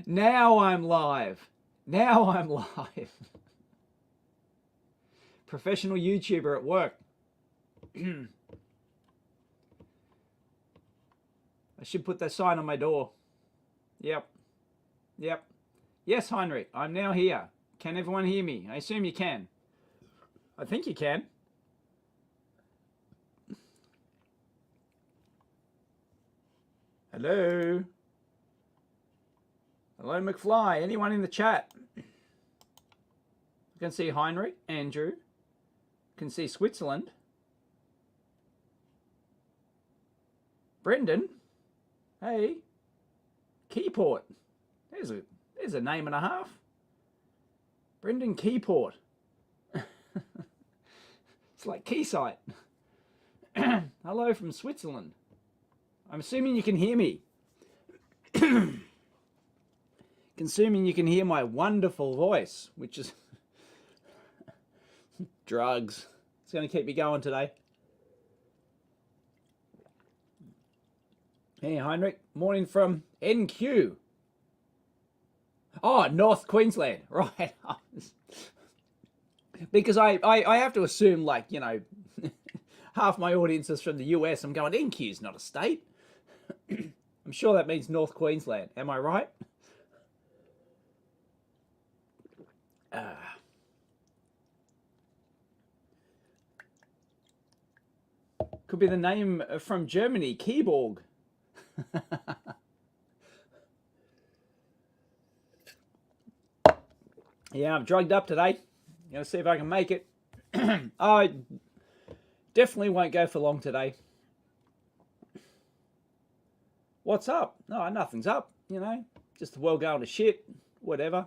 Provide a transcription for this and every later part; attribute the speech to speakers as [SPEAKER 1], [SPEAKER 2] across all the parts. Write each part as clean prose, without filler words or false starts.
[SPEAKER 1] Now I'm live. Now I'm live. Professional YouTuber at work. I should put that sign on my door. Yep. Yep. Yes, Heinrich, I'm now here. Can everyone hear me? I assume you can. I think you can. Hello? Hello, McFly. Anyone in the chat? You can see Heinrich, Andrew. You can see Switzerland. Brendan. Hey. Keyport. There's a name and a half. Brendan Keyport. It's like Quayside. Hello from Switzerland. I'm assuming you can hear me. Assuming you can hear my wonderful voice, which is drugs. It's going to keep me going today. Hey, Heinrich. Morning from NQ. Oh, North Queensland. Right. Because I have to assume, like, you know, half my audience is from the US. I'm going, NQ's not a state. I'm sure that means North Queensland. Am I right? Could be the name from Germany, Keyborg. Yeah, I'm drugged up today. Gonna see if I can make it. I definitely won't go for long today. What's up? No, nothing's up, you know. Just the world going to shit. Whatever.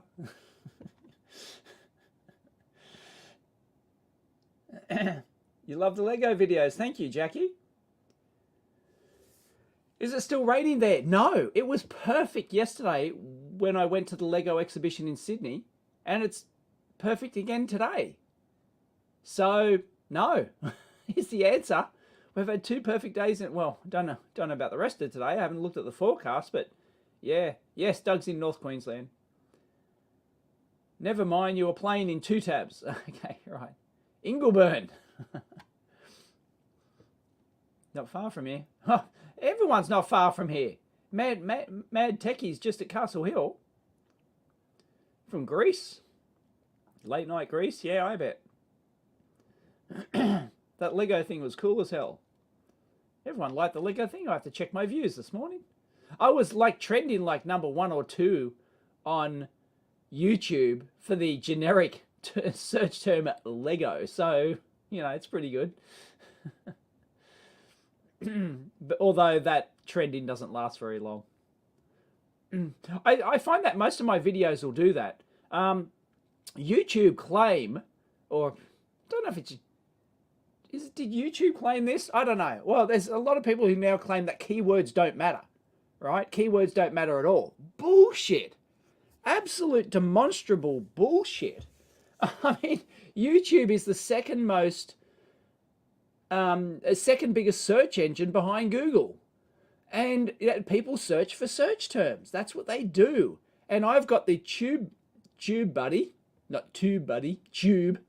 [SPEAKER 1] You love the Lego videos. Thank you, Jackie. Is it still raining there? No, it was perfect yesterday when I went to the Lego exhibition in Sydney, and it's perfect again today. So, no, is the answer. We've had 2 perfect days. Well, don't know about the rest of today. I haven't looked at the forecast, but yeah. Yes, Doug's in North Queensland. Never mind, you were playing in 2 tabs. Okay, right. Ingleburn. Not far from here. Oh, everyone's not far from here. Mad Techies just at Castle Hill. From Greece. Late night Greece. Yeah, I bet. That Lego thing was cool as hell. Everyone liked the Lego thing. I have to check my views this morning. I was like trending like number 1 or 2 on YouTube for the generic search term Lego. So, you know, it's pretty good. But although that trending doesn't last very long. I find that most of my videos will do that. YouTube claim, or I don't know if it's, did YouTube claim this? I don't know. Well, there's a lot of people who now claim that keywords don't matter, right? Keywords don't matter at all. Bullshit. Absolute demonstrable bullshit. I mean, YouTube is the second biggest search engine behind Google. And people search for search terms. That's what they do. And I've got the Tube Buddy, not Tube Buddy, Tube,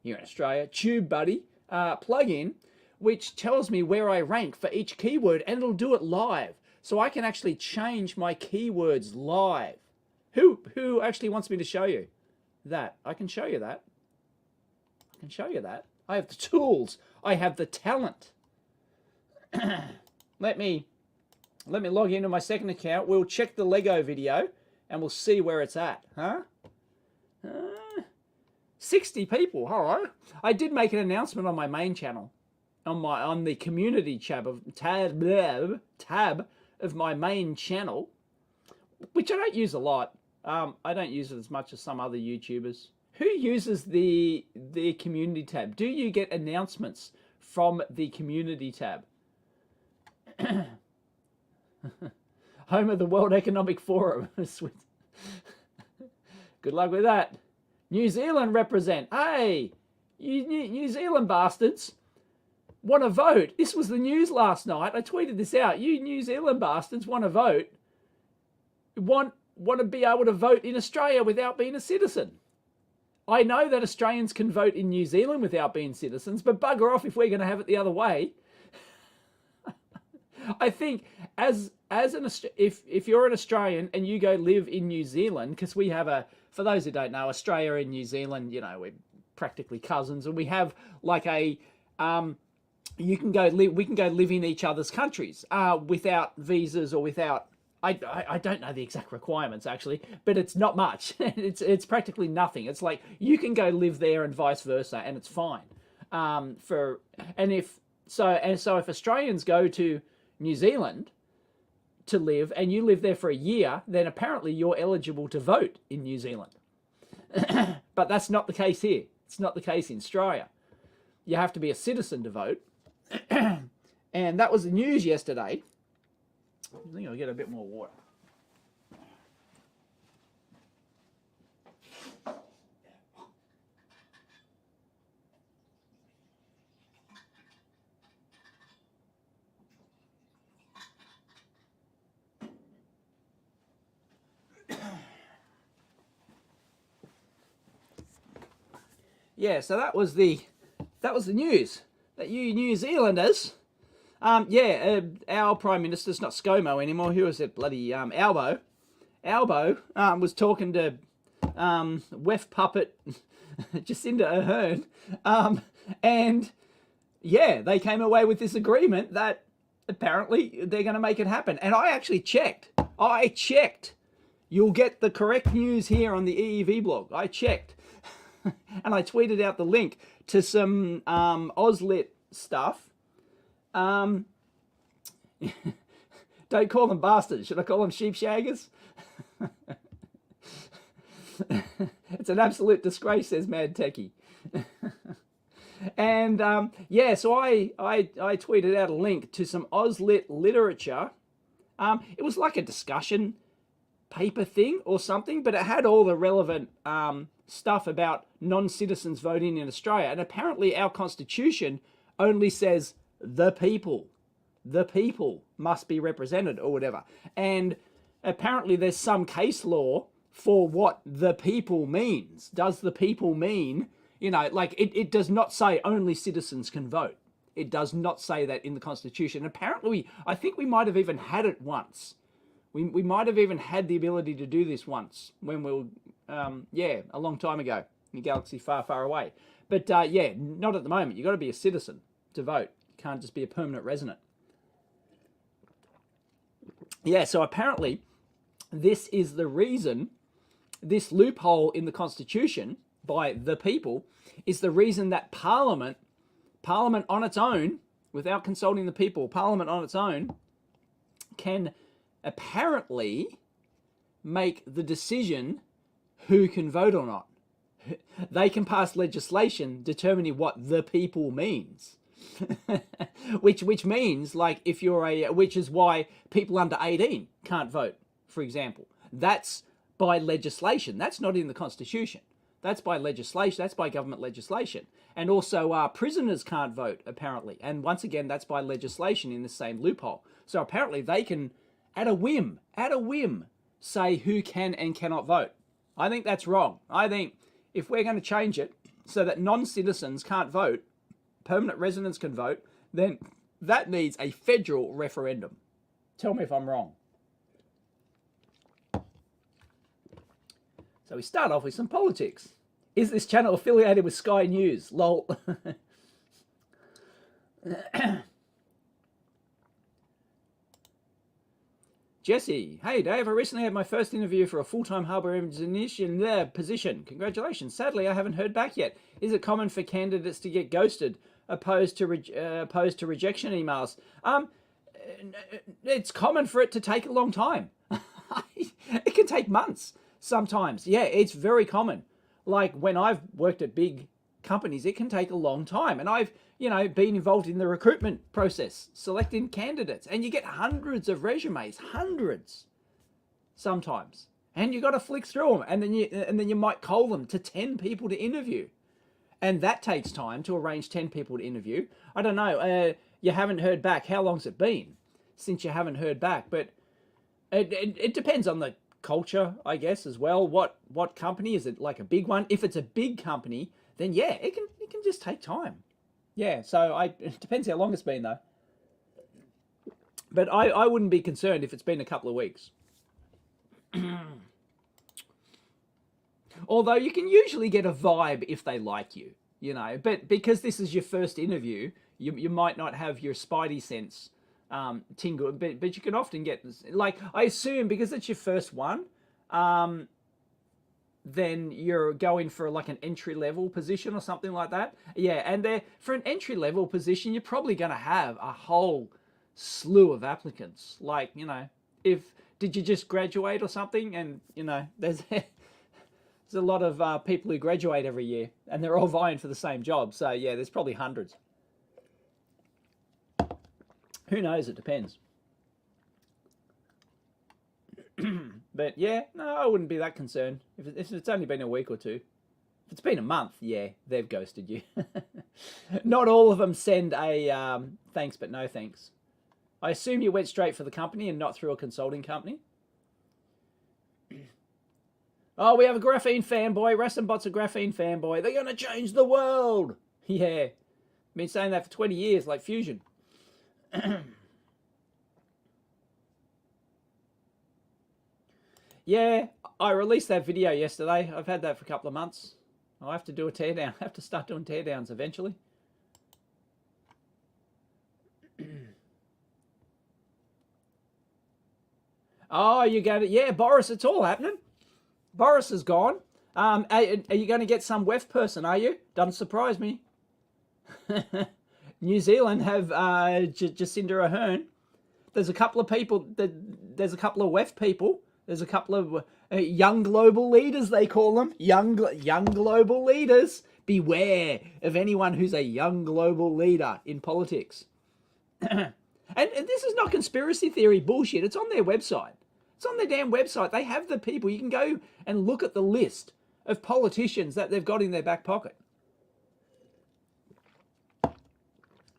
[SPEAKER 1] here in Australia, Tube Buddy plugin, which tells me where I rank for each keyword, and it'll do it live. So I can actually change my keywords live. Who actually wants me to show you that? I can show you that. I can show you that. I have the tools. I have the talent. Let me log into my second account. We'll check the Lego video and we'll see where it's at. Huh? 60 people. All right. I did make an announcement on my main channel, on the community tab of my main channel, which I don't use a lot. I don't use it as much as some other YouTubers. Who uses the community tab? Do you get announcements from the community tab? Home of the World Economic Forum. Good luck with that. New Zealand represent. Hey, you New Zealand bastards want to vote. This was the news last night. I tweeted this out. You New Zealand bastards want to vote. Want want to be able to vote in Australia without being a citizen. I know that Australians can vote in New Zealand without being citizens, but bugger off if we're going to have it the other way. I think if you're an Australian and you go live in New Zealand, because we have for those who don't know, Australia and New Zealand, we're practically cousins, and we have like we can go live in each other's countries without visas or without. I don't know the exact requirements actually, but it's not much. It's practically nothing. It's like you can go live there and vice versa, and it's fine. If Australians go to New Zealand to live and you live there for a year, then apparently you're eligible to vote in New Zealand. But that's not the case here. It's not the case in Australia. You have to be a citizen to vote. And that was the news yesterday. I think I'll get a bit more water. Yeah, so that was the news. That you New Zealanders, our Prime Minister's not ScoMo anymore. Who was it? Bloody Albo. Albo was talking to Wef Puppet Jacinda Ardern, and yeah, they came away with this agreement that apparently they're going to make it happen. And I actually checked. You'll get the correct news here on the EEVBlog. I checked. And I tweeted out the link to some Auslit stuff. Don't call them bastards. Should I call them sheepshaggers? It's an absolute disgrace, says Mad Techie. And so I tweeted out a link to some Auslit literature. It was like a discussion paper thing or something, but it had all the relevant stuff about non-citizens voting in Australia. And apparently our constitution only says the people must be represented or whatever. And apparently there's some case law for what the people means. Does the people mean, like it does not say only citizens can vote. It does not say that in the constitution. Apparently, I think we might have even had it once. We might have even had the ability to do this once when we were, a long time ago in a galaxy far, far away. But not at the moment. You've got to be a citizen to vote. You can't just be a permanent resident. Yeah, so apparently this is the reason, this loophole in the Constitution by the people is the reason that Parliament on its own, without consulting the people, Parliament on its own can apparently make the decision who can vote or not. They can pass legislation determining what the people means. which means, like, if you're which is why people under 18 can't vote, for example. That's by legislation. That's not in the Constitution. That's by legislation. That's by government legislation. And also prisoners can't vote, apparently. And once again, that's by legislation in the same loophole. So apparently they can, at a whim, say who can and cannot vote. I think that's wrong. I think if we're going to change it so that non-citizens can't vote, permanent residents can vote, then that needs a federal referendum. Tell me if I'm wrong. So we start off with some politics. Is this channel affiliated with Sky News? Lol. Jesse, hey Dave, I recently had my first interview for a full-time harbour engineer position. Congratulations. Sadly, I haven't heard back yet. Is it common for candidates to get ghosted opposed to rejection emails? It's common for it to take a long time. It can take months sometimes. Yeah, it's very common. Like when I've worked at big companies, it can take a long time. And I've, been involved in the recruitment process, selecting candidates, and you get hundreds of resumes, hundreds sometimes. And you got to flick through them, and then you might call them to 10 people to interview. And that takes time to arrange 10 people to interview. I don't know, you haven't heard back. How long's it been since you haven't heard back? But it depends on the culture, I guess, as well. What company is it? Like a big one? If it's a big company, then yeah, it can just take time. Yeah, so it depends how long it's been though. But I wouldn't be concerned if it's been a couple of weeks. Although you can usually get a vibe if they like you, you know. But because this is your first interview, you might not have your spidey sense tingle. But you can often get, like, I assume because it's your first one, then you're going for like an entry level position or something like that. Yeah, and for an entry level position, you're probably going to have a whole slew of applicants. Like, you know, did you just graduate or something? And, you know, there's a lot of people who graduate every year and they're all vying for the same job. So yeah, there's probably hundreds. Who knows? It depends. But yeah, no, I wouldn't be that concerned. If it's only been a week or two. If it's been a month, yeah, they've ghosted you. Not all of them send a thanks but no thanks. I assume you went straight for the company and not through a consulting company. Oh, we have a graphene fanboy. Rassenbot's a graphene fanboy. They're going to change the world. Yeah. Been saying that for 20 years, like Fusion. Yeah, I released that video yesterday. I've had that for a couple of months. I'll have to do a teardown. I have to start doing teardowns eventually. Oh, you going to... Yeah, Boris, it's all happening. Boris is gone. Are you going to get some WEF person, are you? Doesn't surprise me. New Zealand have Jacinda Ardern. There's a couple of people. There's a couple of WEF people. There's a couple of young global leaders, they call them. Young global leaders. Beware of anyone who's a young global leader in politics. And this is not conspiracy theory bullshit. It's on their website. It's on their damn website. They have the people. You can go and look at the list of politicians that they've got in their back pocket.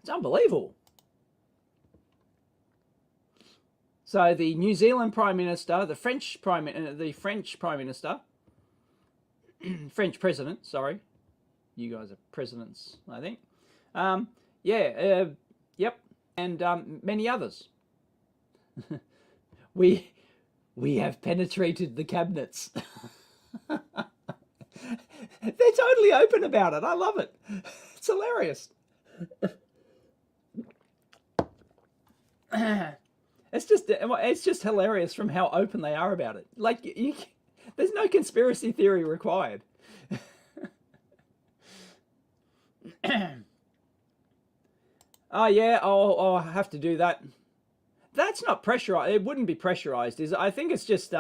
[SPEAKER 1] It's unbelievable. So the New Zealand Prime Minister, the French Prime Minister, French President, sorry. You guys are presidents, I think. Yep. And many others. We have penetrated the cabinets. They're totally open about it. I love it. It's hilarious. It's just hilarious from how open they are about it. Like, there's no conspiracy theory required. Oh yeah, I'll have to do that. That's not pressurized. It wouldn't be pressurized, is it? I think it's just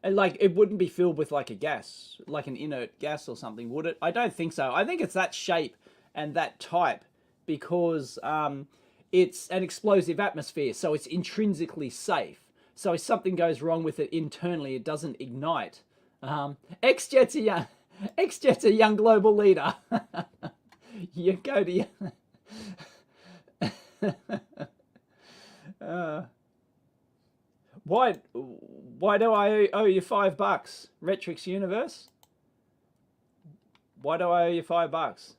[SPEAKER 1] like it wouldn't be filled with like a gas, like an inert gas or something, would it? I don't think so. I think it's that shape and that type because it's an explosive atmosphere, so it's intrinsically safe. So if something goes wrong with it internally, it doesn't ignite. X-Jet's a young global leader. You go to your... Why do I owe you $5, Retrix Universe? Why do I owe you $5?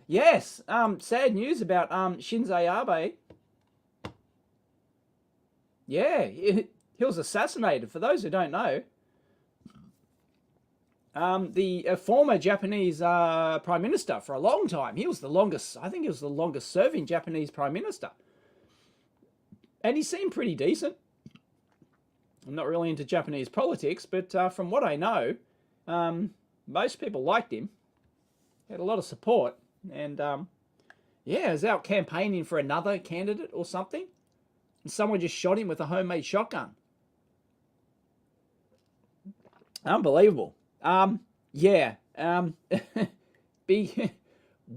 [SPEAKER 1] Yes, sad news about Shinzo Abe. Yeah, he was assassinated. For those who don't know, the former Japanese prime minister for a long time. He was the longest. I think he was the longest serving Japanese prime minister, and he seemed pretty decent. I'm not really into Japanese politics, but from what I know, most people liked him. He had a lot of support, and yeah, he was out campaigning for another candidate or something, and someone just shot him with a homemade shotgun. Unbelievable. Yeah.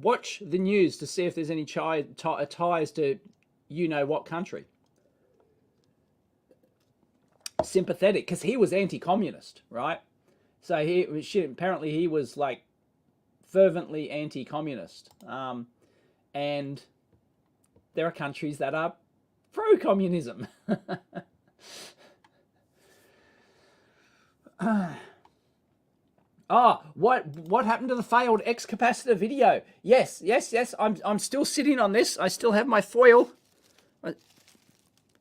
[SPEAKER 1] Watch the news to see if there's any ties to you know what country. Sympathetic, because he was anti-communist, right? So apparently he was like fervently anti-communist. And there are countries that are pro-communism. Oh, what happened to the failed X capacitor video? Yes. I'm still sitting on this. I still have my foil. I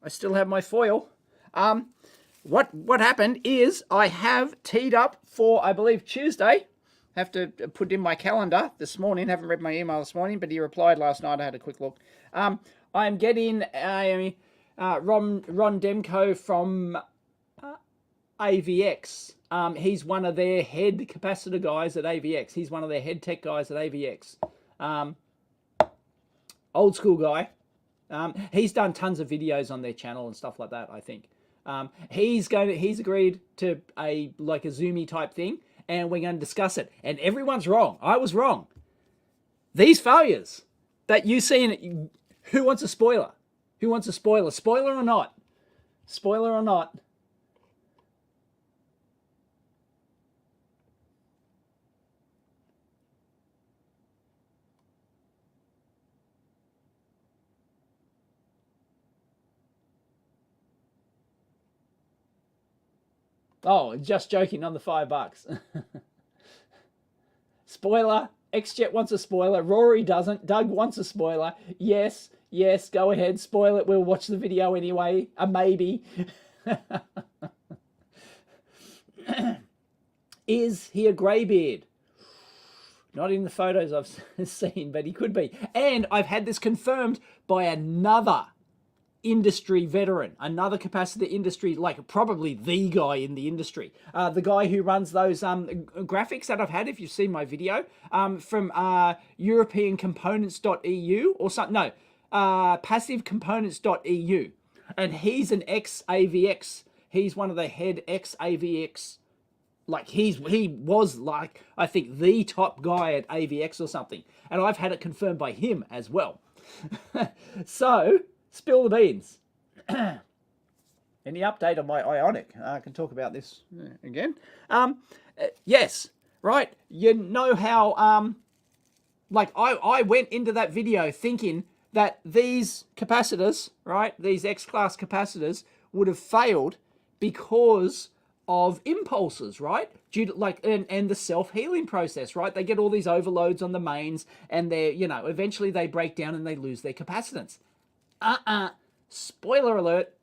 [SPEAKER 1] still have my foil. What happened is I have teed up for, I believe, Tuesday. Have to put in my calendar this morning. Haven't read my email this morning, but he replied last night. I had a quick look. I'm getting Ron Demko from AVX. He's one of their head capacitor guys at AVX. He's one of their head tech guys at AVX. Old school guy. He's done tons of videos on their channel and stuff like that, I think. He's agreed to a Zoomy type thing, and we're going to discuss it. And everyone's wrong. I was wrong. These failures that you see in, who wants a spoiler? Who wants a spoiler? Spoiler or not? Spoiler or not? Oh, just joking on the $5. Spoiler. XJet wants a spoiler. Rory doesn't. Doug wants a spoiler. Yes, go ahead. Spoil it. We'll watch the video anyway. A maybe. Is he a greybeard? Not in the photos I've seen, but he could be. And I've had this confirmed by another industry veteran, another capacitor industry, probably the guy in the industry, the guy who runs those graphics that I've had, if you've seen my video, from europeancomponents.eu or something, no, passivecomponents.eu, and he's an ex-AVX, he's one of the head ex-AVX, he was I think the top guy at AVX or something, and I've had it confirmed by him as well. So spill the beans. Any update on my Ionic? I can talk about this again. Yes, right. You know how, I went into that video thinking that these capacitors, right, these X-class capacitors would have failed because of impulses, right? Due to and the self-healing process, right? They get all these overloads on the mains, and they're, eventually they break down and they lose their capacitance. Spoiler alert.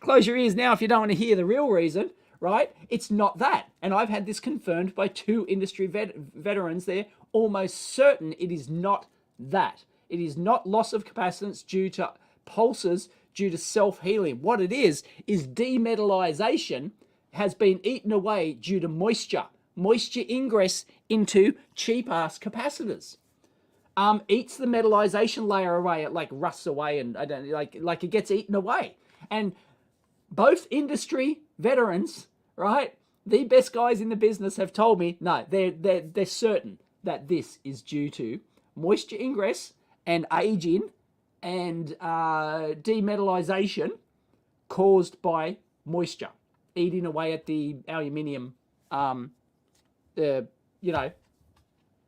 [SPEAKER 1] Close your ears now if you don't want to hear the real reason, right? It's not that. And I've had this confirmed by two industry veterans. They're almost certain it is not that. It is not loss of capacitance due to pulses, due to self-healing. What it is demetallization has been eaten away due to moisture. Moisture ingress into cheap-ass capacitors. Eats the metallization layer away. It rusts away, and I don't it gets eaten away. And both industry veterans, right, the best guys in the business, have told me no, they're certain that this is due to moisture ingress and aging and demetallization caused by moisture eating away at the aluminium,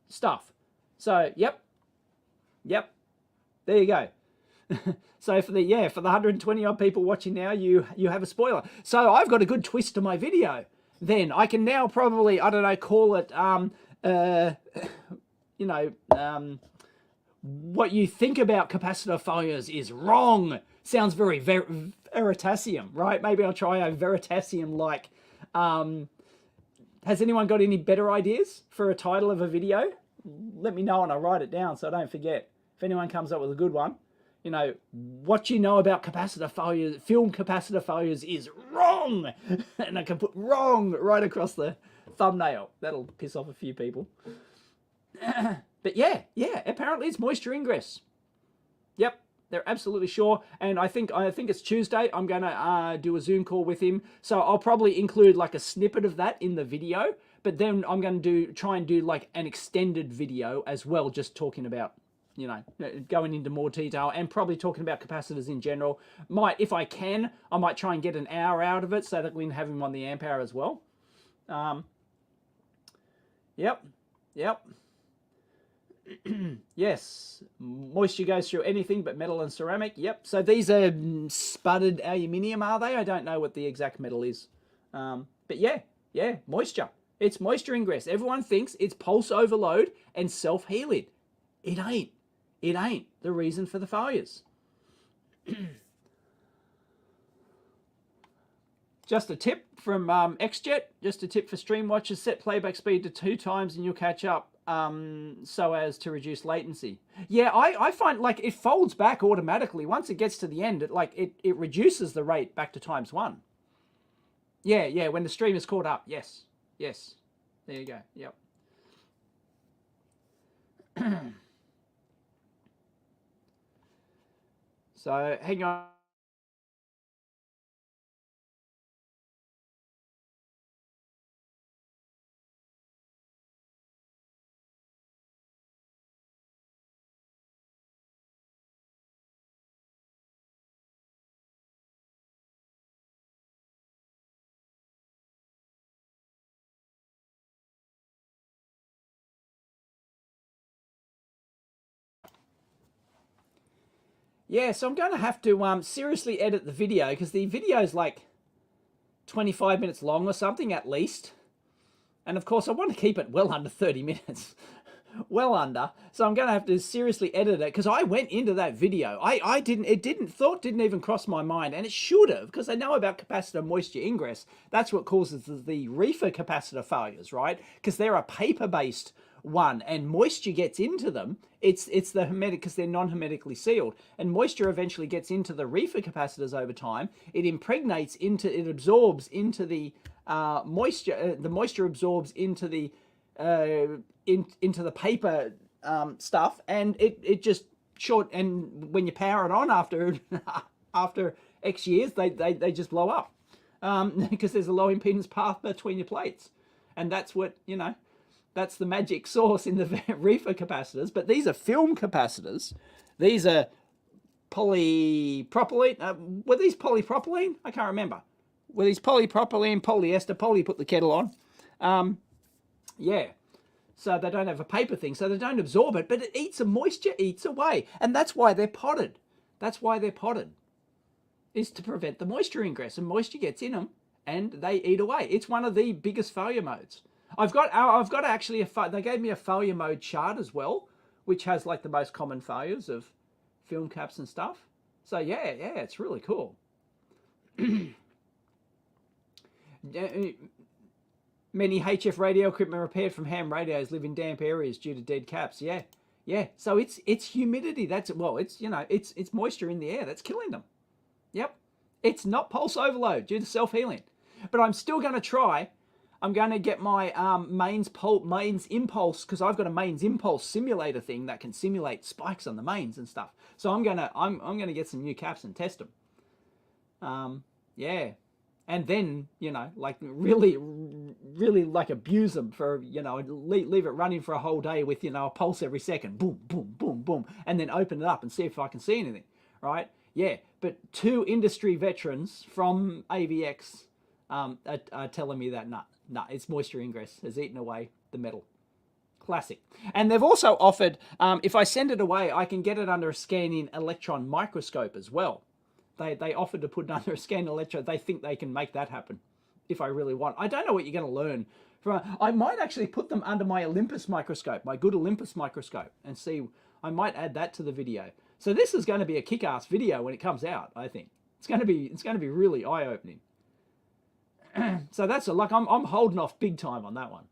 [SPEAKER 1] stuff. So yep. There you go. So for the 120 odd people watching now, you have a spoiler. So I've got a good twist to my video. Then I can now probably, I don't know, call it what you think about capacitor failures is wrong. Sounds very Veritasium, right? Maybe I'll try a Veritasium like. Has anyone got any better ideas for a title of a video? Let me know and I'll write it down so I don't forget. If anyone comes up with a good one, what you know about capacitor failures, film capacitor failures is wrong. And I can put wrong right across the thumbnail. That'll piss off a few people. But yeah, apparently it's moisture ingress. Yep, they're absolutely sure. And I think it's Tuesday. I'm going to do a Zoom call with him. So I'll probably include a snippet of that in the video. But then I'm going to try and do an extended video as well, just talking about, going into more detail and probably talking about capacitors in general. If I can, I might try and get an hour out of it so that we can have him on the amp hour as well. Yep. Yes, moisture goes through anything but metal and ceramic. Yep, so these are sputtered aluminium, are they? I don't know what the exact metal is. But yeah, moisture. It's moisture ingress. Everyone thinks it's pulse overload and self-healing. It ain't. It ain't the reason for the failures. Just a tip from XJet, just a tip for stream watchers, set playback speed to 2 times and you'll catch up so as to reduce latency. Yeah, I find like it folds back automatically. Once it gets to the end, it reduces the rate back to ×1. Yeah, when the stream is caught up. Yes. There you go. Yep. So hang on. Yeah, so I'm going to have to seriously edit the video because the video is like 25 minutes long or something at least. And of course, I want to keep it well under 30 minutes. Well under. So I'm going to have to seriously edit it because I went into that video. It didn't even cross my mind, and it should have, because I know about capacitor moisture ingress. That's what causes the reefer capacitor failures, right? Because they're a paper-based one, and moisture gets into them. It's the hermetic, because they're non-hermetically sealed, and moisture eventually gets into the reefer capacitors over time. It impregnates into, it absorbs into the moisture. The moisture absorbs into the into the paper stuff, and it just short. And when you power it on after after X years, they just blow up because there's a low impedance path between your plates, and that's what that's the magic sauce in the reefer capacitors. But these are film capacitors. These are polypropylene. Were these polypropylene? I can't remember. Were these polypropylene, polyester, put the kettle on? Yeah. So they don't have a paper thing, so they don't absorb it, but it eats, the moisture eats away. And that's why they're potted. That's why they're potted, is to prevent the moisture ingress, and moisture gets in them and they eat away. It's one of the biggest failure modes. I've got actually they gave me a failure mode chart as well, which has like the most common failures of film caps and stuff. So yeah, it's really cool. Many HF radio equipment repaired from ham radios live in damp areas due to dead caps. Yeah. So it's humidity. It's moisture in the air that's killing them. Yep. It's not pulse overload due to self-healing. But I'm still going to try. I'm going to get my mains impulse, because I've got a mains impulse simulator thing that can simulate spikes on the mains and stuff. So I'm gonna get some new caps and test them. Yeah. And then, like really like abuse them for, leave it running for a whole day with, a pulse every second, boom, boom, boom, boom, and then open it up and see if I can see anything, right? Yeah, but 2 industry veterans from AVX are telling me that, nah, it's moisture ingress has eaten away the metal. Classic. And they've also offered, if I send it away, I can get it under a scanning electron microscope as well. They offered to put it under a scanning electron. They think they can make that happen if I really want. I don't know what you're going to learn. I might actually put them under my Olympus microscope, my good Olympus microscope, and see. I might add that to the video. So this is going to be a kick-ass video when it comes out. I think it's going to be really eye-opening. So that's I'm holding off big time on that one.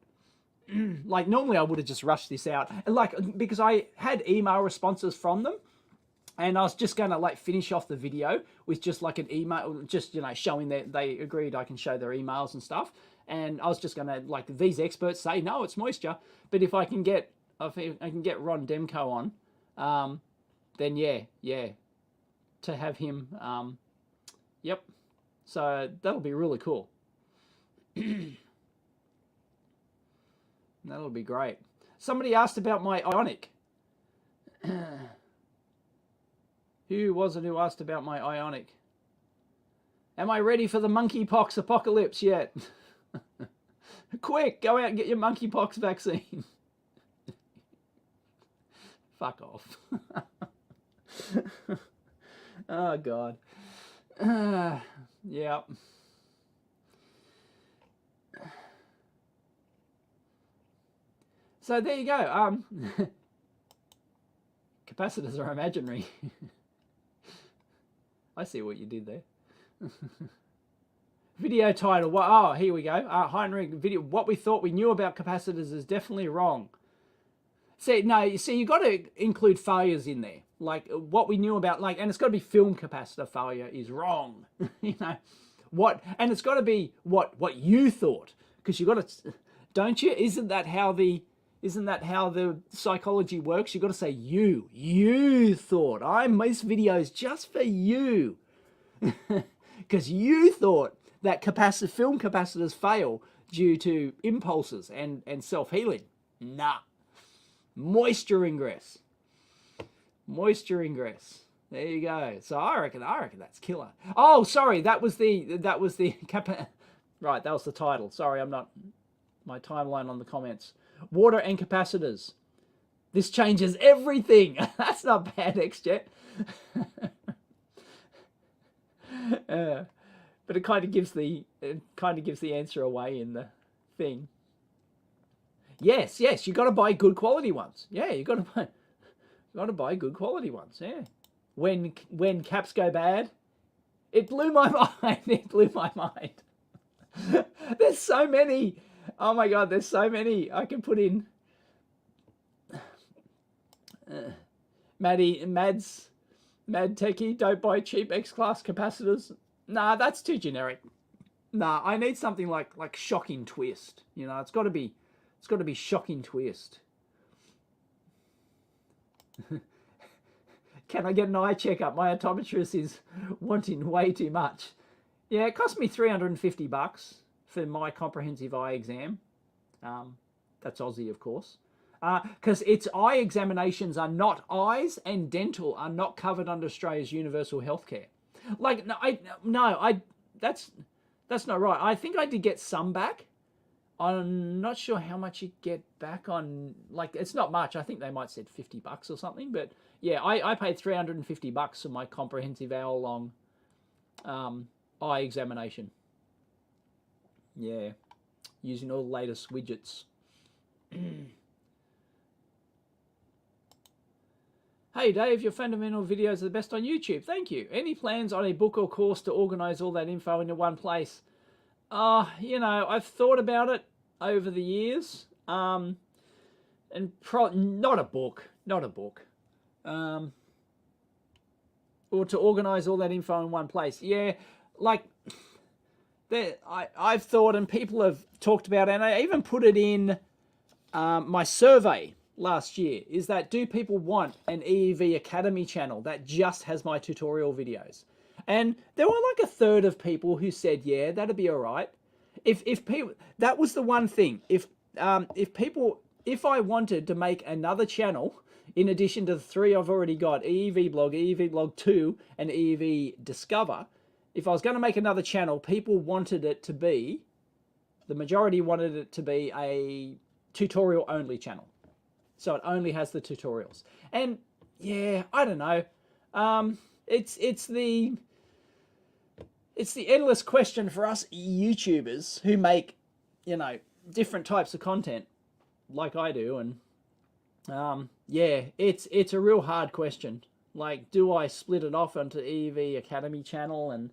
[SPEAKER 1] Like normally I would have just rushed this out, because I had email responses from them. And I was just going to finish off the video with just like an email, just, showing that they agreed I can show their emails and stuff. And I was just going to, these experts say, no, it's moisture. But if I can get Ron Demko on, then yeah, to have him, yep. So that'll be really cool. That'll be great. Somebody asked about my Ionic. Who was it who asked about my Ionic? Am I ready for the monkeypox apocalypse yet? Quick, go out and get your monkeypox vaccine. Fuck off. Oh, God. Yeah. So there you go. Capacitors are imaginary. I see what you did there. Video title. Oh, here we go. Heinrich video. What we thought we knew about capacitors is definitely wrong. See, no, you see, you've got to include failures in there. Like what we knew about, like, and it's got to be film capacitor failure is wrong. You know, and it's got to be what you thought, because you got to, don't you? Isn't that how the psychology works? You've got to say you thought. I make videos just for you, because you thought that film capacitors fail due to impulses and self-healing. Nah. Moisture ingress. There you go. So I reckon that's killer. Oh, sorry, that was the right, that was the title. Sorry, I'm not my timeline on the comments. Water and capacitors. This changes everything. That's not bad, XJet. But it kind of gives the answer away in the thing. Yes, you got to buy good quality ones. Yeah, you got to buy good quality ones. Yeah. When caps go bad, it blew my mind. It blew my mind. There's so many. Oh my God, there's so many I can put in. Mad Techie, don't buy cheap X-class capacitors. Nah, that's too generic. Nah, I need something like shocking twist. You know, it's got to be shocking twist. Can I get an eye checkup? My optometrist is wanting way too much. Yeah, it cost me $350 for my comprehensive eye exam. That's Aussie, of course. Because its eye examinations are not, eyes and dental are not covered under Australia's universal healthcare. Like, that's not right. I think I did get some back. I'm not sure how much you get back on, like, it's not much. I think they might said $50 or something, but yeah, I paid $350 for my comprehensive hour-long eye examination. Yeah, using all the latest widgets. Hey Dave, your fundamental videos are the best on YouTube. Thank you. Any plans on a book or course to organize all that info into one place? You know, I've thought about it over the years. And not a book. Or to organize all that info in one place. Yeah, like I've thought, and people have talked about it, and I even put it in my survey last year, is that do people want an EEV Academy channel that just has my tutorial videos? And there were like a third of people who said, yeah, that'd be all right. If people, that was the one thing. If I wanted to make another channel in addition to the 3 I've already got, EEVBlog, EEVBlog 2, and EEV Discover, if I was going to make another channel, people wanted it to be, the majority wanted it to be a tutorial only channel. So it only has the tutorials. And yeah, I don't know. It's the endless question for us YouTubers who make, you know, different types of content like I do. And yeah, it's a real hard question. Like, do I split it off onto EEV Academy channel and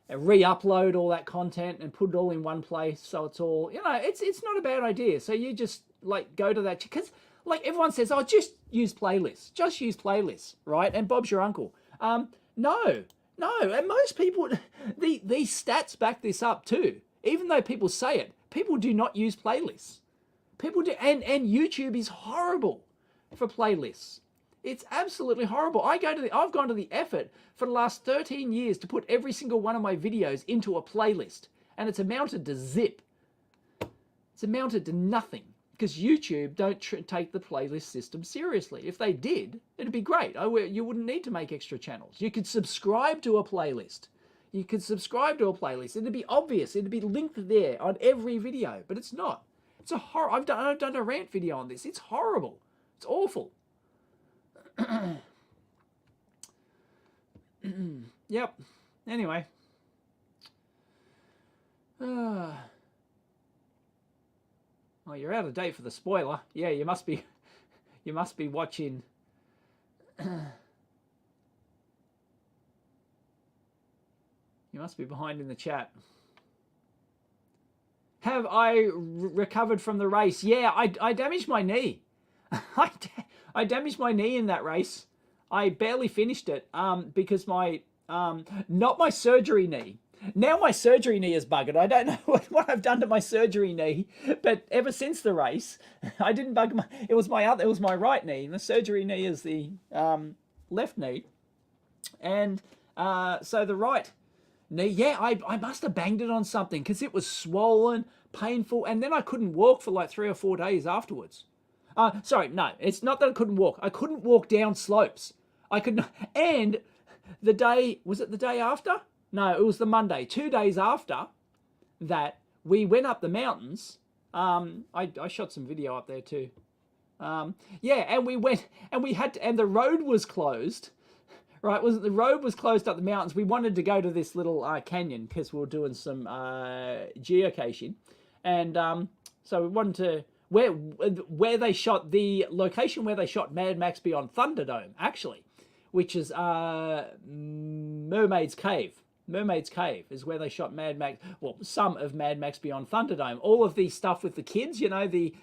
[SPEAKER 1] re-upload all that content and put it all in one place so it's all, you know, it's not a bad idea. So you just like go to that, because like everyone says, oh, just use playlists, right? And Bob's your uncle. No, and most people, these stats back this up too. Even though people say it, people do not use playlists. People do, and YouTube is horrible for playlists. It's absolutely horrible. I've gone to the effort for the last 13 years to put every single one of my videos into a playlist, and it's amounted to zip. It's amounted to nothing, because YouTube don't take the playlist system seriously. If they did, it'd be great. You wouldn't need to make extra channels. You could subscribe to a playlist. It'd be obvious. It'd be linked there on every video, but it's not. It's a horror. I've done a rant video on this. It's horrible. It's awful. Yep. Anyway. I Oh, you're out of date for the spoiler. Yeah, you must be watching. You must be behind in the chat. Have I recovered from the race? Yeah, I damaged my knee. I damaged my knee in that race. I barely finished it because my not my surgery knee. Now my surgery knee is buggered. I don't know what I've done to my surgery knee, but ever since the race, I didn't bug my. It was my right knee. And the surgery knee is the left knee, and so the right knee. Yeah, I must have banged it on something because it was swollen, painful, and then I couldn't walk for like 3 or 4 days afterwards. Sorry, no, it's not that I couldn't walk. I couldn't walk down slopes. I could not, and the day, was it the day after? No, it was the Monday. 2 days after that, we went up the mountains. I shot some video up there too. Yeah, and we went, and we had to, and the road was closed. Right, the road was closed up the mountains. We wanted to go to this little canyon because we were doing some geocaching, and so we wanted to where they shot the location where they shot Mad Max Beyond Thunderdome, actually, which is Mermaid's Cave. Mermaid's Cave is where they shot Mad Max. Well, some of Mad Max Beyond Thunderdome. All of the stuff with the kids, you know, the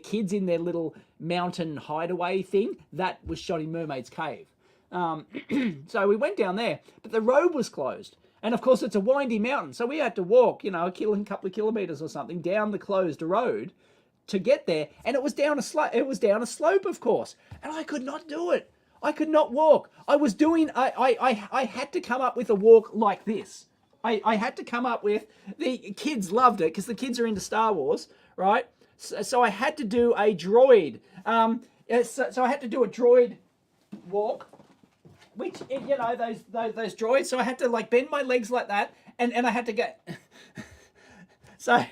[SPEAKER 1] kids in their little mountain hideaway thing, that was shot in Mermaid's Cave. So we went down there, but the road was closed. And of course, it's a windy mountain, so we had to walk, you know, a couple of kilometers or something down the closed road to get there. And it was down a slope. It was down a slope, of course, and I could not do it. I could not walk. I was doing. I had to come up with a walk like this. I had to come up with. The kids loved it because the kids are into Star Wars, right? So I had to do a droid. So I had to do a droid walk. Which, you know, those droids, so I had to like bend my legs like that, and I had to go, so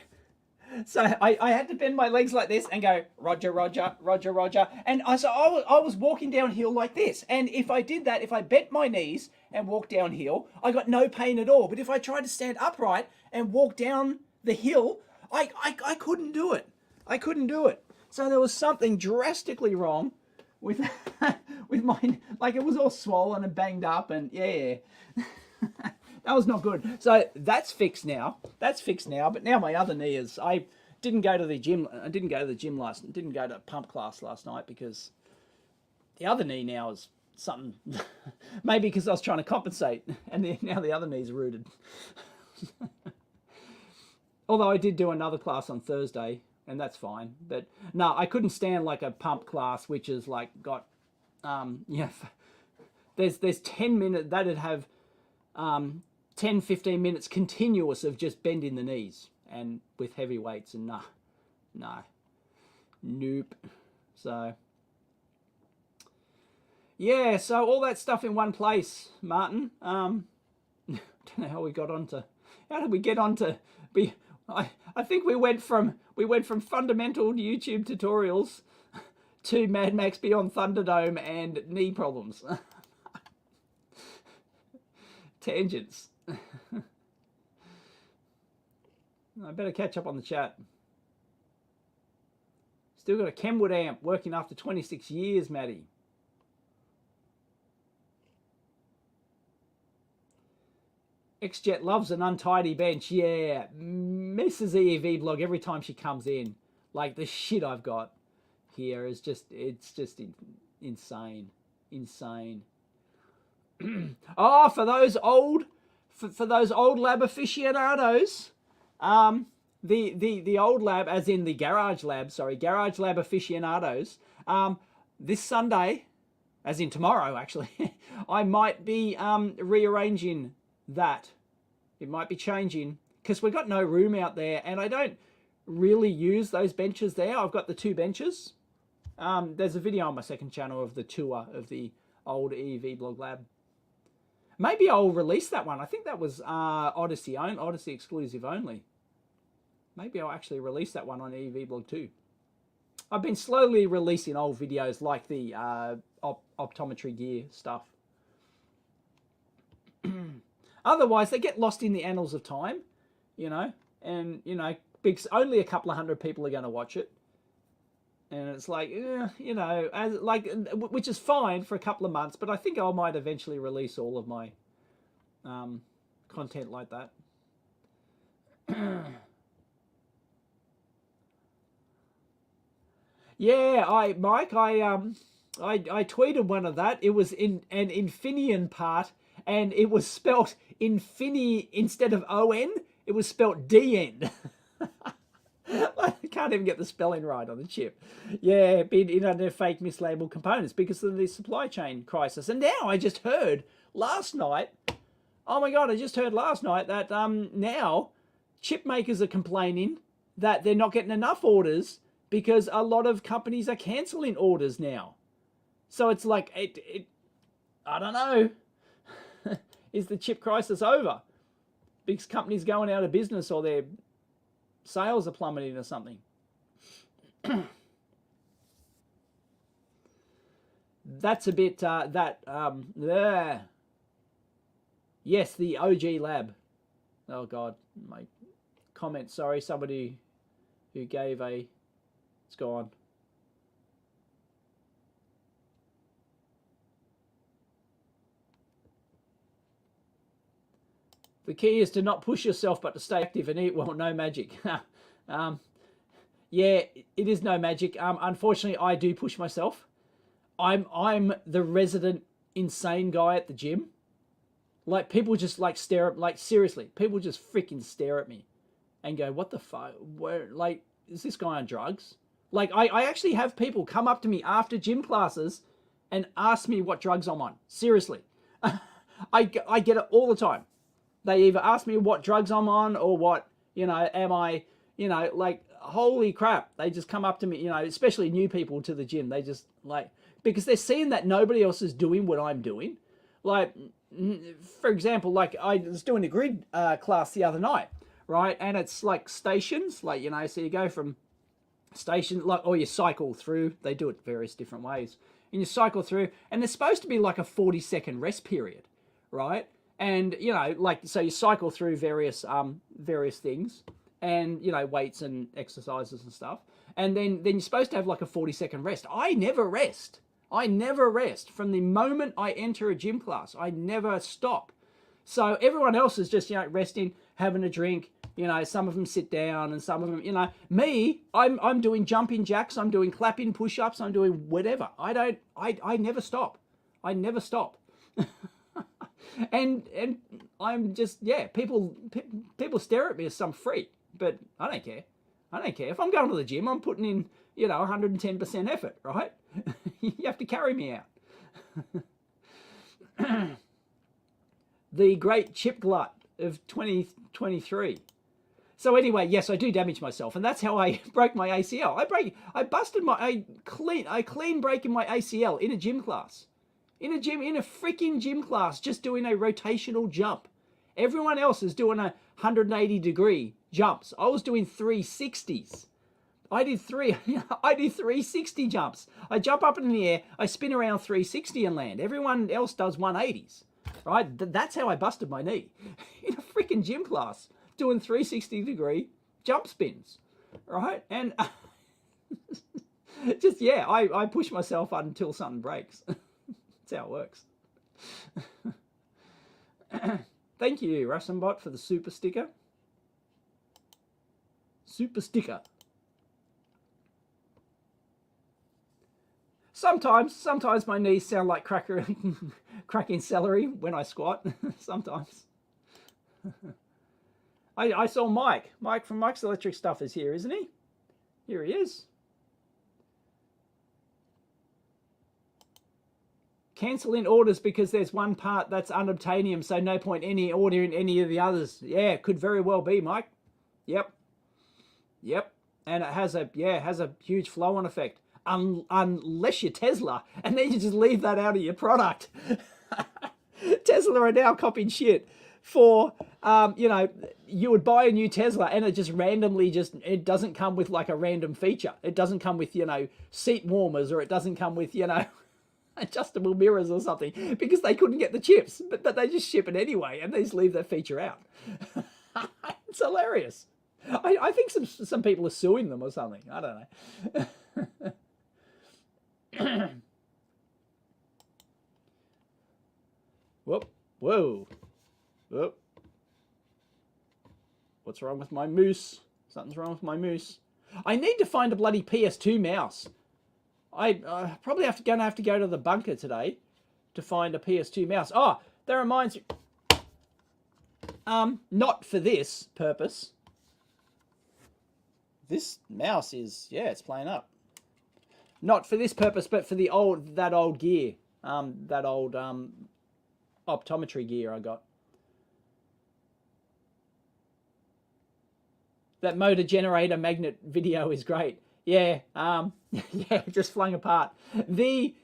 [SPEAKER 1] I had to bend my legs like this and go, Roger, Roger, Roger, Roger, and I was walking downhill like this, and if I did that, if I bent my knees and walked downhill, I got no pain at all, but if I tried to stand upright and walk down the hill, I couldn't do it. I couldn't do it. So there was something drastically wrong with with mine, like it was all swollen and banged up, and yeah. That was not good. So that's fixed now. That's fixed now. But now my other knee is. I didn't go to the gym. I didn't go to the gym last. Didn't go to pump class last night because the other knee now is something. Maybe because I was trying to compensate, and now the other knee's rooted. Although I did do another class on Thursday, and that's fine. But no, I couldn't stand like a pump class, which is like got, yeah. There's 10 minutes that'd have, 10, 15 minutes continuous of just bending the knees and with heavy weights, and nope. So yeah, so all that stuff in one place, Martin. Don't know how we got onto. How did we get onto? I think we went from fundamental YouTube tutorials to Mad Max Beyond Thunderdome and knee problems. Tangents. I better catch up on the chat. Still got a Kenwood amp working after 26 years, Maddie. XJet loves an untidy bench. Yeah, Mrs. EEVBlog every time she comes in. Like the shit I've got here is just, it's just insane. Insane. Oh, for those old lab aficionados, the old lab, as in the garage lab, garage lab aficionados, this Sunday, as in tomorrow actually, I might be rearranging that. It might be changing because we've got no room out there, and I don't really use those benches there. I've got the two benches. There's a video on my second channel of the tour of the old EEVBlog lab. Maybe I'll release that one. I think that was Odyssey exclusive only. Maybe I'll actually release that one on EEVBlog too. I've been slowly releasing old videos like the optometry gear stuff. Otherwise, they get lost in the annals of time, you know, and, you know, because only a couple of hundred people are going to watch it. And it's like, you know, as like, which is fine for a couple of months, but I think I might eventually release all of my content like that. Yeah, Mike, I tweeted one of that. It was in an Infinian part, and it was spelt Infini instead of ON. It was spelt DN. I can't even get the spelling right on the chip. Yeah, they're fake mislabeled components because of the supply chain crisis. And now I just heard last night, oh my God, I just heard last night that now chip makers are complaining that they're not getting enough orders because a lot of companies are canceling orders now. So it's like, I don't know. Is the chip crisis over? Because companies going out of business or their sales are plummeting or something. That's a bit, yes, the OG lab. Oh God, my comment, sorry, somebody who gave a, it's gone. The key is to not push yourself, but to stay active and eat well. No magic. Yeah, it is no magic. Unfortunately, I do push myself. I'm the resident insane guy at the gym. Like, people just like stare at, like, seriously, people just freaking stare at me and go, what the fuck? Where, like, is this guy on drugs? Like, I actually have people come up to me after gym classes and ask me what drugs I'm on. Seriously. I get it all the time. They either ask me what drugs I'm on or what, you know, am I, you know, like, holy crap. They just come up to me, you know, especially new people to the gym. They just, like, because they're seeing that nobody else is doing what I'm doing. Like, for example, like, I was doing a grid class the other night, right? And it's like stations, like, you know, so you go from station, like, or you cycle through. They do it various different ways. And you cycle through, and there's supposed to be like a 40-second rest period, right? And, you know, like, so you cycle through various things and, you know, weights and exercises and stuff. And then you're supposed to have like a 40-second rest. I never rest. I never rest. From the moment I enter a gym class, I never stop. So everyone else is just, you know, resting, having a drink. You know, some of them sit down and some of them, you know, me, I'm doing jumping jacks. I'm doing clapping push-ups. I'm doing whatever. I never stop. I never stop. And I'm just, yeah, people stare at me as some freak, but I don't care. I don't care. If I'm going to the gym, I'm putting in, you know, 110% effort, right? You have to carry me out. The great chip glut of 2023. So anyway, yes, I do damage myself, and that's how I broke my ACL. I clean breaking my ACL in a gym class. In a freaking gym class, just doing a rotational jump. Everyone else is doing 180-degree jumps. I was doing 360s. I did 360 jumps. I jump up in the air, I spin around 360 and land. Everyone else does 180s, right? That's how I busted my knee. In a freaking gym class, doing 360-degree jump spins, right? And just, yeah, I push myself until something breaks. That's how it works. Thank you, Rassenbot, for the super sticker. Super sticker. Sometimes my knees sound like cracking celery when I squat. Sometimes. I saw Mike. Mike from Mike's Electric Stuff is here, isn't he? Here he is. Cancelling orders because there's one part that's unobtainium, so no point any ordering any of the others. Yeah, could very well be, Mike. Yep. And it has a huge flow-on effect. Unless you're Tesla, and then you just leave that out of your product. Tesla are now copying shit for, you know, you would buy a new Tesla and it just randomly it doesn't come with like a random feature. It doesn't come with, you know, seat warmers, or it doesn't come with, you know, adjustable mirrors or something, because they couldn't get the chips, but they just ship it anyway and they just leave that feature out. It's hilarious. I think some people are suing them or something. I don't know. Whoop. Whoa. Whoop. What's wrong with my moose? Something's wrong with my moose. I need to find a bloody PS2 mouse. I probably gonna have to go to the bunker today to find a PS2 mouse. Oh, that reminds me. Not for this purpose. This mouse is, yeah, it's playing up. Not for this purpose, but for that old gear. That old optometry gear I got. That motor generator magnet video is great. Yeah, yeah, just flung apart. The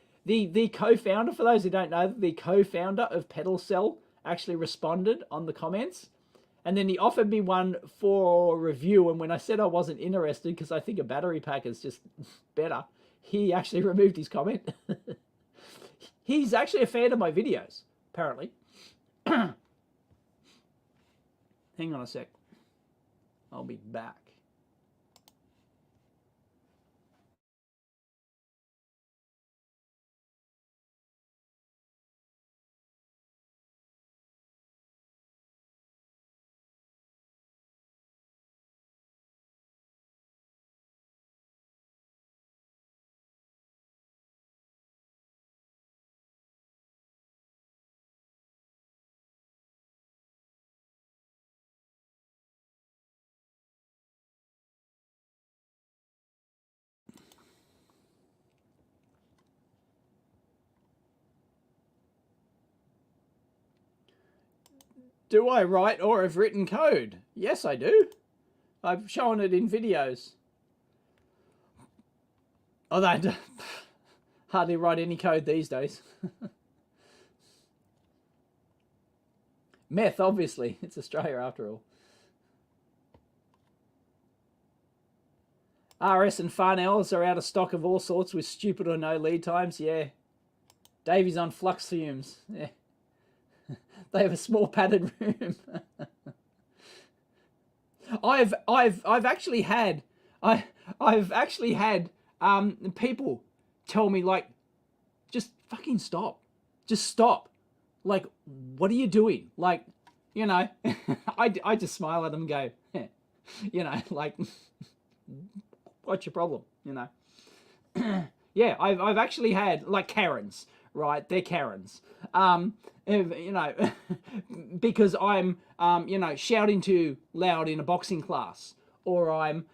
[SPEAKER 1] co-founder, for those who don't know, the co-founder of Pedal Cell actually responded on the comments, and then he offered me one for review. And when I said I wasn't interested because I think a battery pack is just better, he actually removed his comment. He's actually a fan of my videos, apparently. Hang on a sec. I'll be back. Do I write or have written code? Yes, I do. I've shown it in videos. Although I hardly write any code these days. Meth, obviously. It's Australia after all. RS and Farnells are out of stock of all sorts with stupid or no lead times. Yeah. Davey's on flux fumes. Yeah. They have a small padded room. I've actually had people tell me, like, just fucking stop. Just stop. Like, what are you doing? Like, you know, I just smile at them and go, yeah. You know, like, what's your problem? You know. Yeah, I've actually had, like, Karens, right? They're Karens. You know, because I'm, you know, shouting too loud in a boxing class, or I'm,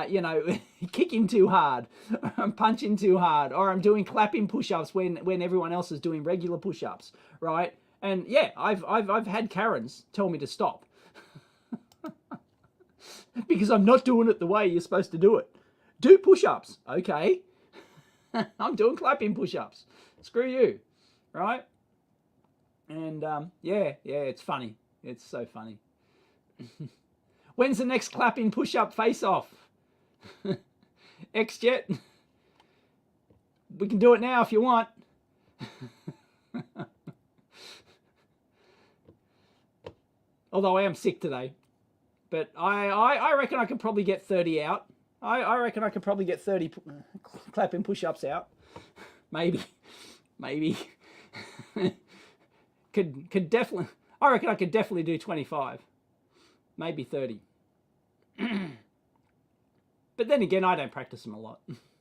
[SPEAKER 1] you know, kicking too hard, or I'm punching too hard, or I'm doing clapping push-ups when everyone else is doing regular push-ups, right? And yeah, I've had Karens tell me to stop because I'm not doing it the way you're supposed to do it. Do push-ups, okay? I'm doing clapping push-ups. Screw you, right? And yeah, it's funny. It's so funny. When's the next clapping push-up face-off? X-Jet? We can do it now if you want. Although I am sick today. But I reckon I could probably get 30 out. I reckon I could probably get 30 clapping push-ups out. Maybe. Could definitely. I reckon I could definitely do 25, maybe 30. But then again, I don't practice them a lot.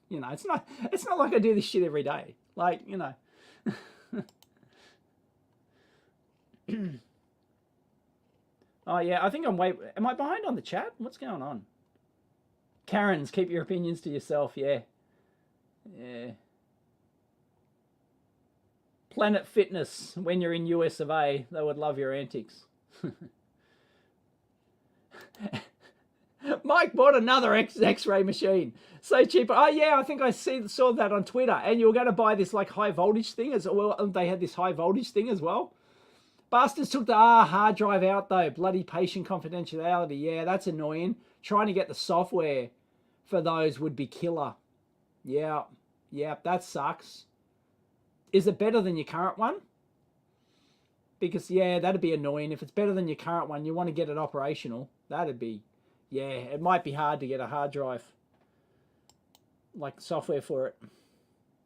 [SPEAKER 1] You know, it's not like I do this shit every day. Like, you know. Oh yeah, I think am I behind on the chat? What's going on? Karens, keep your opinions to yourself. Yeah. Planet Fitness, when you're in US of A, they would love your antics. Mike bought another X-ray machine. So cheap. Oh yeah, I think I saw that on Twitter. And you were going to buy this like high voltage thing as well. They had this high voltage thing as well. Bastards took the hard drive out though. Bloody patient confidentiality. Yeah, that's annoying. Trying to get the software for those would be killer. Yeah, that sucks. Is it better than your current one? Because, yeah, that'd be annoying. If it's better than your current one, you want to get it operational. That'd be, Yeah, it might be hard to get a hard drive, like software for it.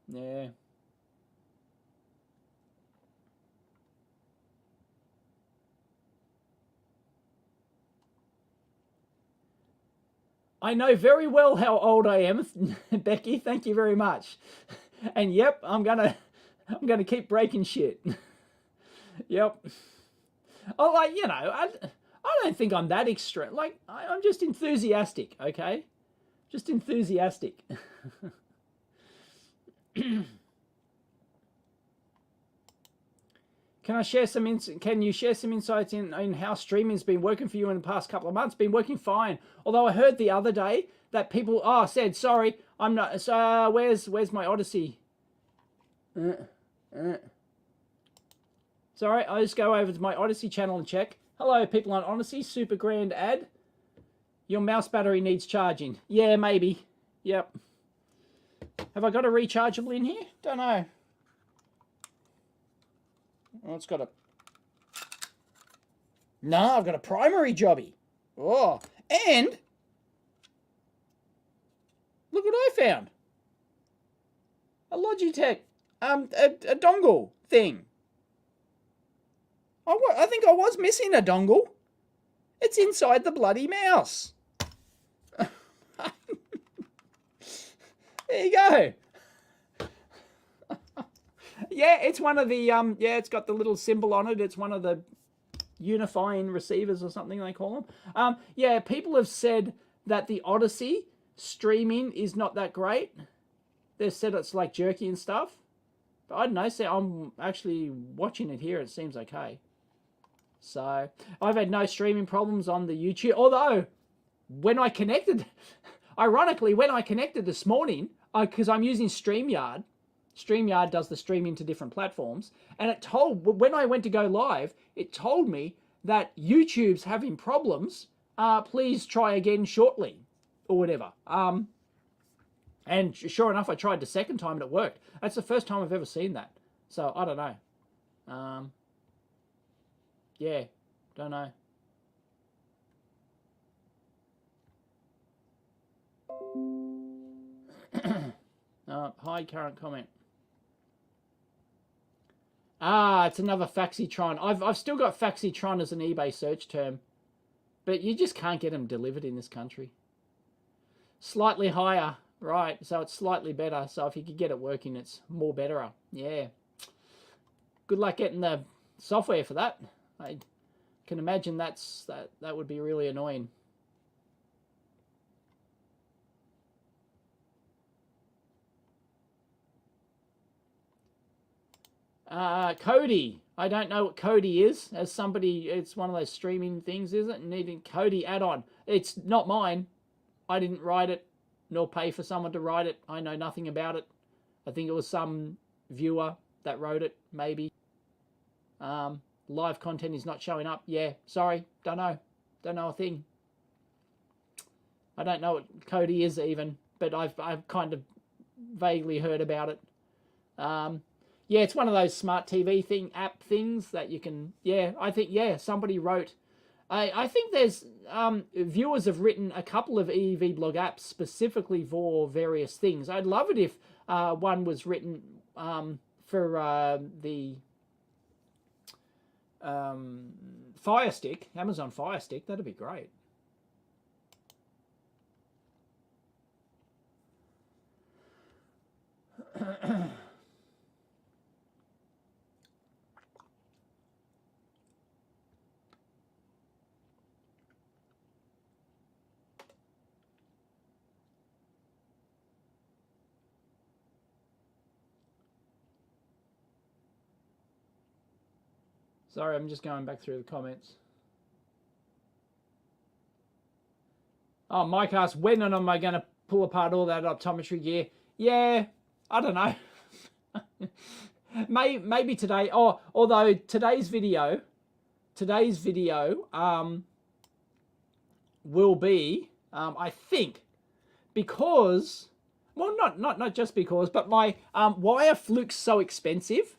[SPEAKER 1] Yeah. I know very well how old I am, Becky. Thank you very much. And yep, I'm gonna keep breaking shit. Yep. Oh, like, you know, I don't think I'm that extreme. Like, I'm just enthusiastic, okay? Just enthusiastic. Can you share some insights in how streaming's been working for you in the past couple of months? Been working fine. Although I heard the other day that people said, sorry, I'm not. So where's my Odyssey? Sorry, I just go over to my Odyssey channel and check. Hello, people on Odyssey. Super grand ad. Your mouse battery needs charging. Yeah, maybe. Yep. Have I got a rechargeable in here? Don't know. Oh, it's got a... No, I've got a primary jobby. Oh, and look what I found. A Logitech, a dongle thing. I think I was missing a dongle. It's inside the bloody mouse. There you go. Yeah, it's one of the yeah, it's got the little symbol on it. It's one of the unifying receivers or something they call them. Yeah, people have said that the Odyssey streaming is not that great. They've said it's like jerky and stuff. But I don't know, so I'm actually watching it here. It seems okay. So I've had no streaming problems on the YouTube. Although when I connected, ironically, when I connected this morning, because I'm using StreamYard. StreamYard does the streaming to different platforms. And it told, when I went to go live, it told me that YouTube's having problems. Please try again shortly or whatever. And sure enough, I tried the second time and it worked. That's the first time I've ever seen that. So I don't know. Yeah, don't know. Hide current comment. It's another Faxitron. I've still got Faxitron as an eBay search term, but you just can't get them delivered in this country. Slightly higher, right? So it's slightly better. So if you could get it working, it's more better. Yeah. Good luck getting the software for that. I can imagine that would be really annoying. Kodi. I don't know what Kodi is. As somebody, it's one of those streaming things, is it? Needing Kodi add-on. It's not mine. I didn't write it, nor pay for someone to write it. I know nothing about it. I think it was some viewer that wrote it, maybe. Live content is not showing up. Yeah, sorry. Don't know. Don't know a thing. I don't know what Kodi is even, but I've kind of vaguely heard about it. Yeah, it's one of those smart TV app things that you can, yeah, I think, yeah, somebody wrote, I think there's, viewers have written a couple of EEVBlog apps specifically for various things. I'd love it if one was written for the Fire Stick, Amazon Fire Stick. That'd be great. Sorry, I'm just going back through the comments. Oh, Mike asked, when am I going to pull apart all that optometry gear? Yeah, I don't know. Maybe today. Oh, although today's video will be, I think, because, well, not just because, but my why are flukes so expensive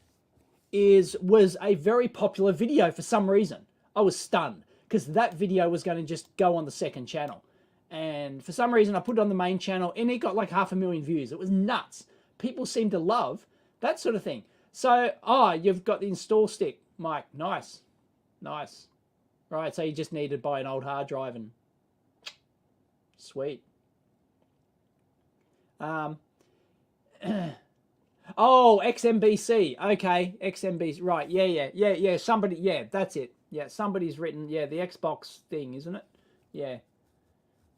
[SPEAKER 1] was a very popular video for some reason. I was stunned because that video was going to just go on the second channel. And for some reason I put it on the main channel and it got like 500,000 views. It was nuts. People seem to love that sort of thing. So, you've got the install stick, Mike. Nice. Nice. Right, so you just need to buy an old hard drive and sweet. Oh, XMBC. Okay, XMBC. Right, yeah. Somebody, yeah, that's it. Yeah, somebody's written, yeah, the Xbox thing, isn't it? Yeah.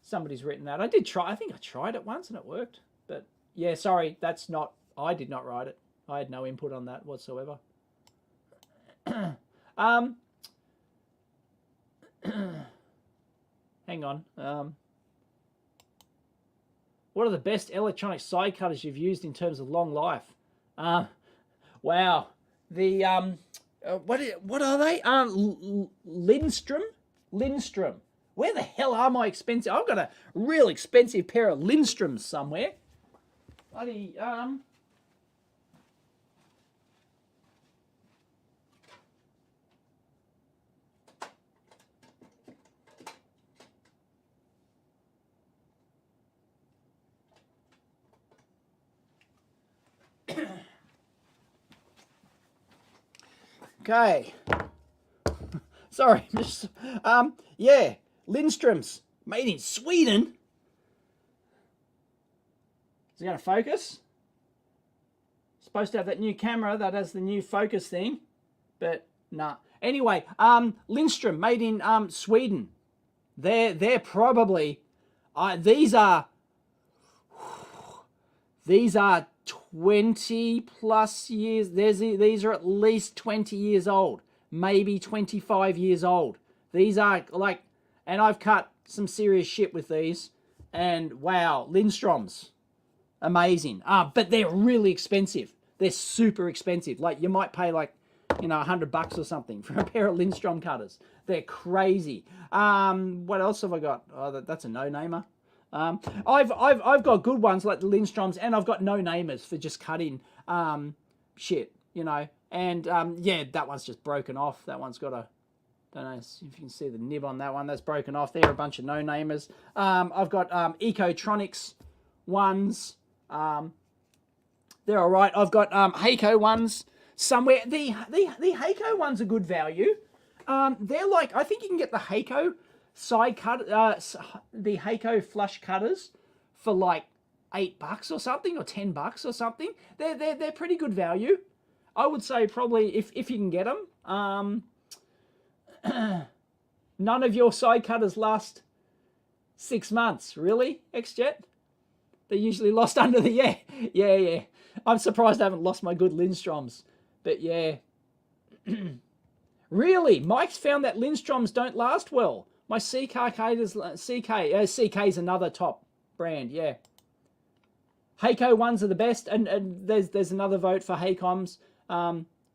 [SPEAKER 1] Somebody's written that. I think I tried it once and it worked. But, yeah, sorry, that's not, I did not write it. I had no input on that whatsoever. Hang on. What are the best electronic side cutters you've used in terms of long life? Wow. The what are they? Lindstrom. Where the hell are my expensive? I've got a real expensive pair of Lindstroms somewhere. Bloody Okay. Sorry, just yeah, Lindströms, made in Sweden. Is it going to focus? Supposed to have that new camera that has the new focus thing, but nah. Anyway, Lindström, made in Sweden. They're probably these are 20 plus years. These are at least 20 years old, maybe 25 years old. These are like, and I've cut some serious shit with these, and wow, Lindströms, amazing. But they're really expensive. They're super expensive. Like you might pay like, $100 or something for a pair of Lindström cutters. They're crazy. What else have I got? Oh, that's a no-namer. I've got good ones like the Lindströms, and I've got no-namers for just cutting shit, And yeah, that one's just broken off. That one's got a, don't know if you can see the nib on that one. That's broken off. They're a bunch of no-namers. I've got Ecotronics ones. They're all right. I've got Heiko ones somewhere. The Heiko ones are good value. They're like, I think you can get the Heiko side cut, the Heiko flush cutters for like $8 or something, or $10 or something. They're pretty good value. I would say probably if you can get them. None of your side cutters last 6 months, really, XJet? They usually lost under the yeah. I'm surprised I haven't lost my good Lindströms, but yeah. Really, Mike's found that Lindströms don't last well. My CK is another top brand, yeah. Heiko ones are the best, and there's another vote for Heikoms.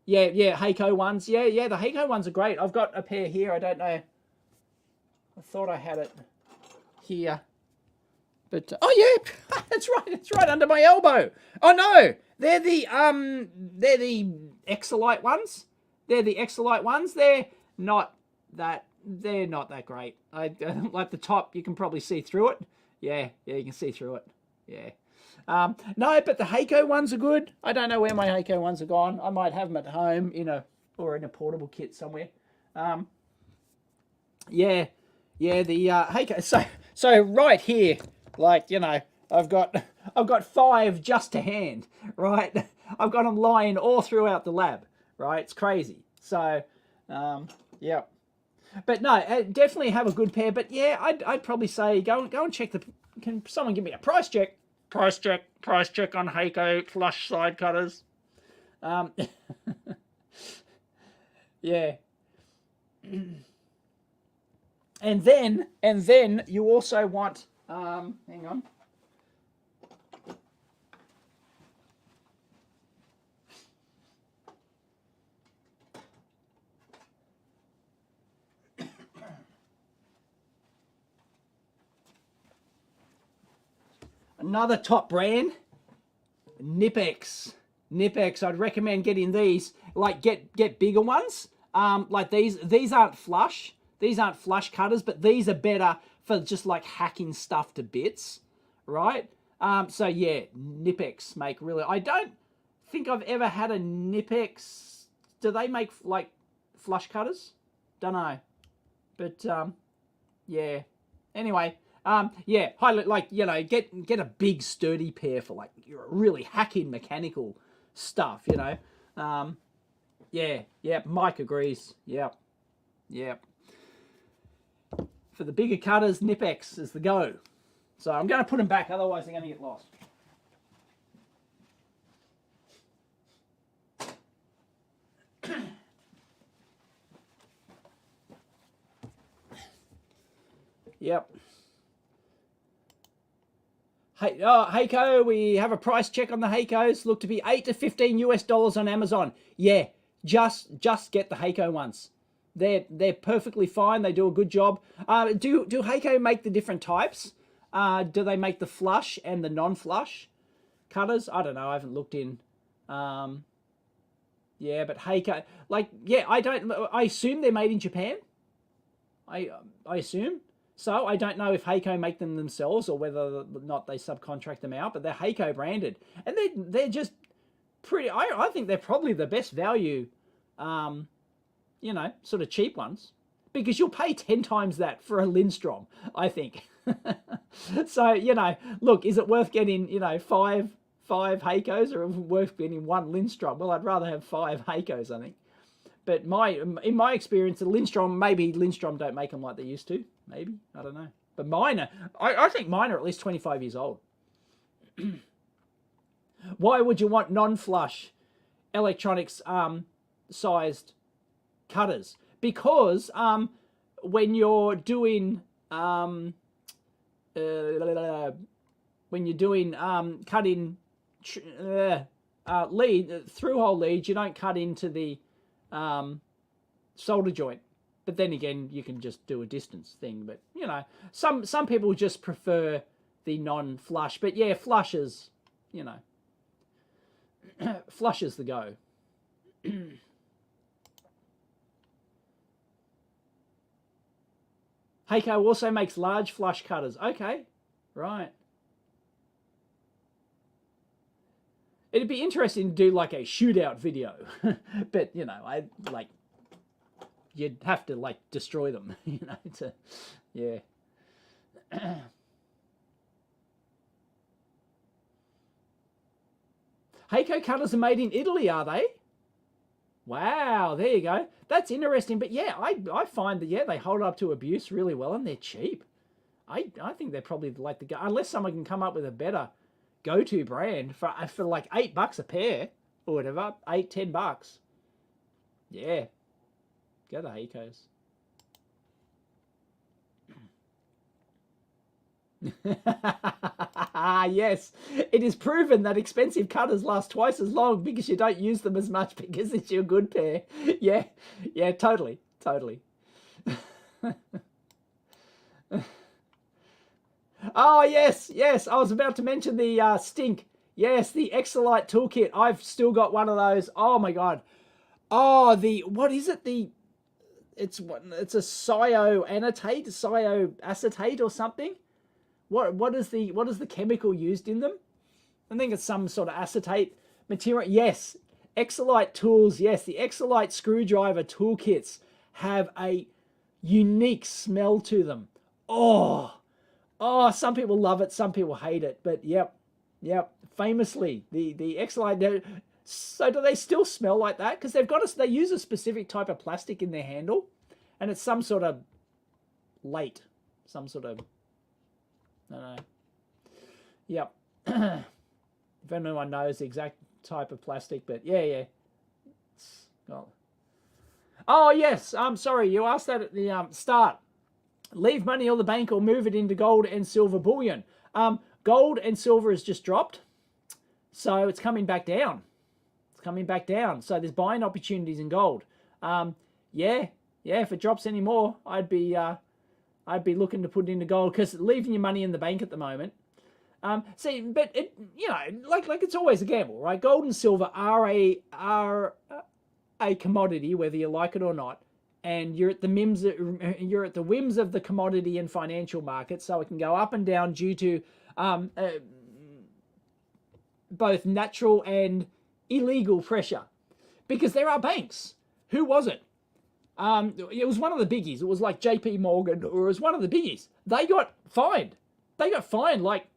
[SPEAKER 1] Yeah, Heiko ones. Yeah, the Heiko ones are great. I've got a pair here. I don't know. I thought I had it here. But oh yeah, that's right. It's right under my elbow. Oh no, they're the Exolite ones. They're the Exolite ones. They're not that great. I like the top. You can probably see through it. Yeah, you can see through it. Yeah. No, but the Heiko ones are good. I don't know where my Heiko ones are gone. I might have them at home, or in a portable kit somewhere. Yeah, the Heiko. So right here, like I've got 5 just to hand, right? I've got them lying all throughout the lab, right? It's crazy. So, yeah. But no, definitely have a good pair. But yeah, I'd probably say go and check can someone give me a price check? Price check on Heiko flush side cutters. Yeah. And then you also want hang on. Another top brand, Nipex. I'd recommend getting these. Like get bigger ones. Like these aren't flush. These aren't flush cutters, but these are better for just like hacking stuff to bits, right? So yeah, Nipex make really... I don't think I've ever had a Nipex. Do they make like flush cutters? Don't know. But yeah. Anyway, yeah, like, you know, get a big sturdy pair for like you're really hacking mechanical stuff, you know. Yeah, Mike agrees. Yep. For the bigger cutters, Nipex is the go. So I'm going to put them back, otherwise they're going to get lost. Yep. Hey, Heiko, we have a price check on the Heikos. Look to be $8 to $15 on Amazon. Yeah, just get the Heiko ones. They're perfectly fine. They do a good job. Do Heiko make the different types? Do they make the flush and the non-flush cutters? I don't know. I haven't looked in. Yeah, but Heiko, like, yeah, I assume they're made in Japan. I assume. So I don't know if Heiko make them themselves or whether or not they subcontract them out, but they're Heiko branded. And they're just pretty, I think they're probably the best value, you know, sort of cheap ones. Because you'll pay 10 times that for a Lindstrom, I think. So, you know, look, is it worth getting, you know, five Heikos or worth getting one Lindstrom? Well, I'd rather have 5 Heikos, I think. But in my experience, the Lindstrom, maybe Lindstrom don't make them like they used to. Maybe, I don't know. But mine are, I think mine are at least 25 years old. Why would you want non-flush electronics sized cutters? Because when you're doing cutting through-hole leads, you don't cut into the solder joint. But then again, you can just do a distance thing. But, you know, some people just prefer the non-flush. But yeah, flushes, you know, flushes the go. Heiko also makes large flush cutters. Okay, right. It'd be interesting to do like a shootout video. But, you know, you'd have to like destroy them, you know, to, yeah. Heiko cutters are made in Italy, are they? Wow, there you go. That's interesting. But yeah, I find that, yeah, they hold up to abuse really well and they're cheap. I think they're probably like the go, unless someone can come up with a better go-to brand for like $8 a pair or whatever, $8-10. Yeah. Go the Heikos. Yes, it is proven that expensive cutters last twice as long because you don't use them as much because it's your good pair. Yeah, totally. Oh, yes, I was about to mention the Stink. Yes, the Exolite toolkit. I've still got one of those. Oh, my God. Oh, what is it? It's a cyoacetate or something. What is the chemical used in them? I think it's some sort of acetate material. Yes, Exolite tools. Yes, the Exolite screwdriver toolkits have a unique smell to them. Oh, some people love it, some people hate it. But yep. Famously, the Exolite. So do they still smell like that? Because they use a specific type of plastic in their handle, and it's some sort of late, some sort of, I don't know. Yep. If anyone knows the exact type of plastic, but yeah. Oh yes, I'm sorry, you asked that at the start. Leave money on the bank or move it into gold and silver bullion. Gold and silver has just dropped, so it's coming back down. So there's buying opportunities in gold. Yeah, if it drops any more, I'd be looking to put it into gold, because leaving your money in the bank at the moment. See, but it, you know, like it's always a gamble, right? Gold and silver are a commodity, whether you like it or not, and you're at the whims of the commodity and financial market, so it can go up and down due to both natural and illegal pressure. Because there are banks. Who was it? It was one of the biggies. It was like JP Morgan, or it was one of the biggies. They got fined. They got fined like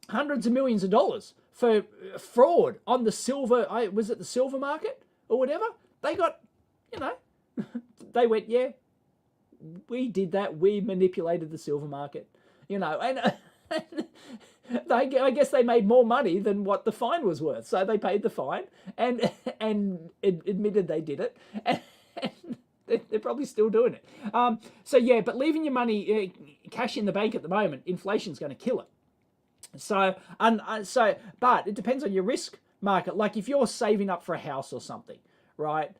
[SPEAKER 1] hundreds of millions of dollars for fraud on the silver. Was it the silver market or whatever? They got, they went, yeah, we did that. We manipulated the silver market, and I guess they made more money than what the fine was worth. So they paid the fine and admitted they did it. And they're probably still doing it. So yeah, but leaving your money, cash in the bank at the moment, inflation's going to kill it. So, but it depends on your risk market. Like if you're saving up for a house or something, right?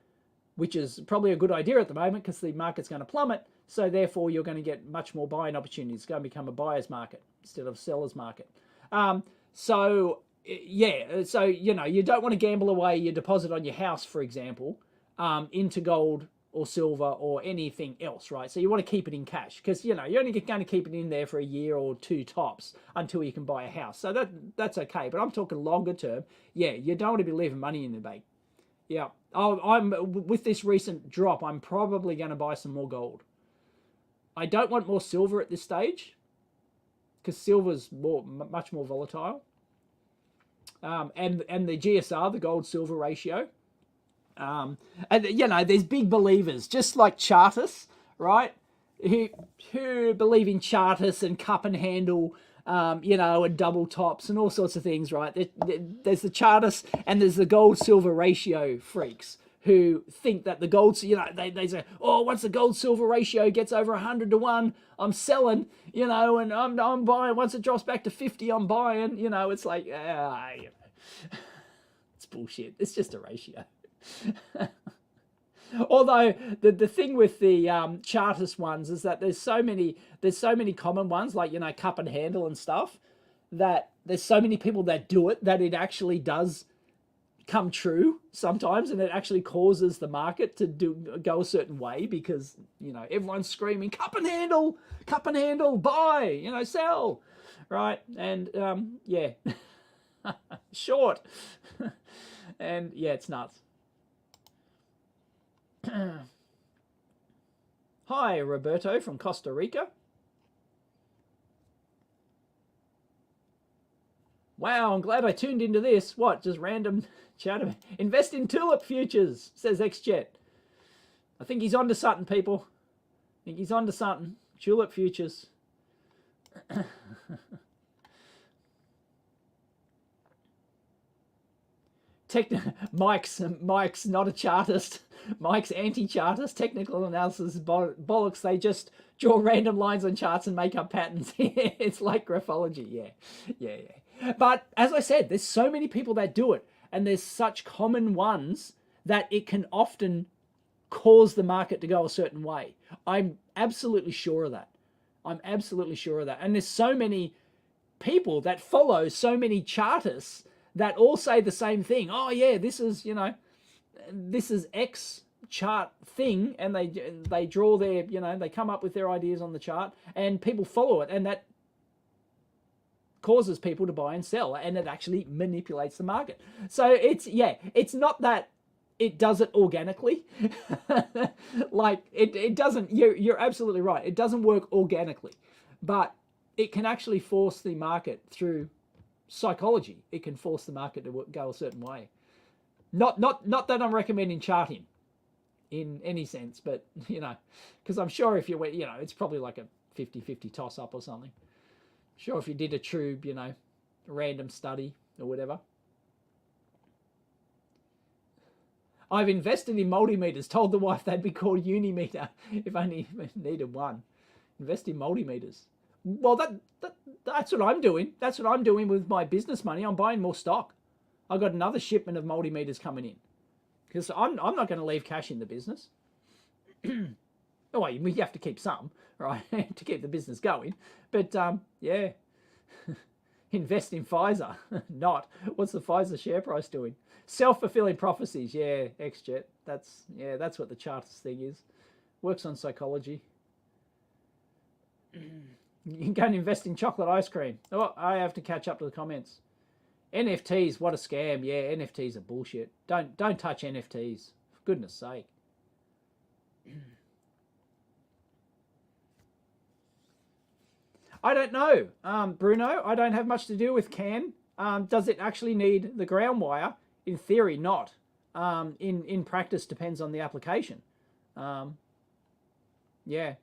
[SPEAKER 1] Which is probably a good idea at the moment because the market's going to plummet. So therefore, you're going to get much more buying opportunities. It's going to become a buyer's market instead of a seller's market. So you don't want to gamble away your deposit on your house, for example, into gold or silver or anything else, right? So you want to keep it in cash because, you're only going to keep it in there for a year or two tops until you can buy a house. So that's okay. But I'm talking longer term. Yeah, you don't want to be leaving money in the bank. Yeah. I'm with this recent drop, I'm probably going to buy some more gold. I don't want more silver at this stage because silver's much more volatile. And the GSR, the gold silver ratio. And there's big believers, just like Chartists, right? Who believe in Chartists and cup and handle, and double tops and all sorts of things, right? There's the Chartists and there's the gold silver ratio freaks who think that the gold, they say, oh, once the gold silver ratio gets over 100 to 1, I'm selling, and I'm buying. Once it drops back to 50, I'm buying. It's like, it's bullshit. It's just a ratio. Although the thing with the Chartist ones is that there's so many common ones like cup and handle and stuff, that there's so many people that do it that it actually does come true sometimes, and it actually causes the market to go a certain way because everyone's screaming cup and handle, buy, sell, right? And short, and yeah, it's nuts. Hi, Roberto from Costa Rica. Wow, I'm glad I tuned into this. What, just random chat about invest in tulip futures, says XJet. I think he's onto something, people. I think he's onto something. Tulip futures. Mike's not a Chartist. Mike's anti-Chartist. Technical analysis is bollocks. They just draw random lines on charts and make up patterns. It's like graphology. Yeah. But as I said, there's so many people that do it, and there's such common ones that it can often cause the market to go a certain way. I'm absolutely sure of that. And there's so many people that follow so many Chartists that all say the same thing. Oh yeah, this is X chart thing, and they draw their, they come up with their ideas on the chart, and people follow it, and that causes people to buy and sell, and it actually manipulates the market. So it's not that it does it organically. Like it doesn't. You're absolutely right. It doesn't work organically, but it can actually force the market through psychology. It can force the market to go a certain way. Not that I'm recommending charting in any sense, but because I'm sure if you it's probably like a 50-50 toss up or something. Sure, if you did a true, random study or whatever. I've invested in multimeters, told the wife they'd be called Unimeter if only needed one. Invest in multimeters. Well, that's what I'm doing. That's what I'm doing with my business money. I'm buying more stock. I've got another shipment of multimeters coming in because I'm not going to leave cash in the business. Oh, we have to keep some, right, to keep the business going. But yeah, invest in Pfizer. Not. What's the Pfizer share price doing? Self-fulfilling prophecies. Yeah, XJet. That's what the Chartist thing is. Works on psychology. You can go and invest in chocolate ice cream. Oh, I have to catch up to the comments. NFTs, what a scam. Yeah, NFTs are bullshit. Don't touch NFTs. For goodness sake. I don't know, Bruno. I don't have much to do with CAN. Does it actually need the ground wire? In theory, not. In practice, depends on the application. Yeah,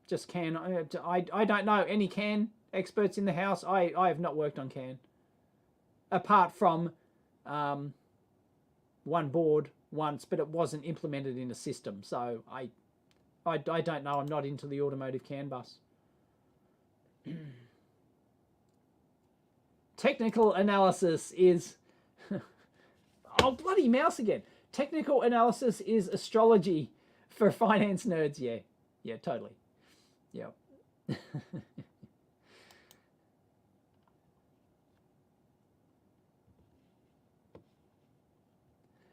[SPEAKER 1] just CAN. I don't know any CAN experts in the house. I have not worked on CAN. Apart from one board once, but it wasn't implemented in a system. So I don't know. I'm not into the automotive CAN bus. Technical analysis is oh, bloody mouse again. Technical analysis is astrology for finance nerds. Yeah, totally. Yeah.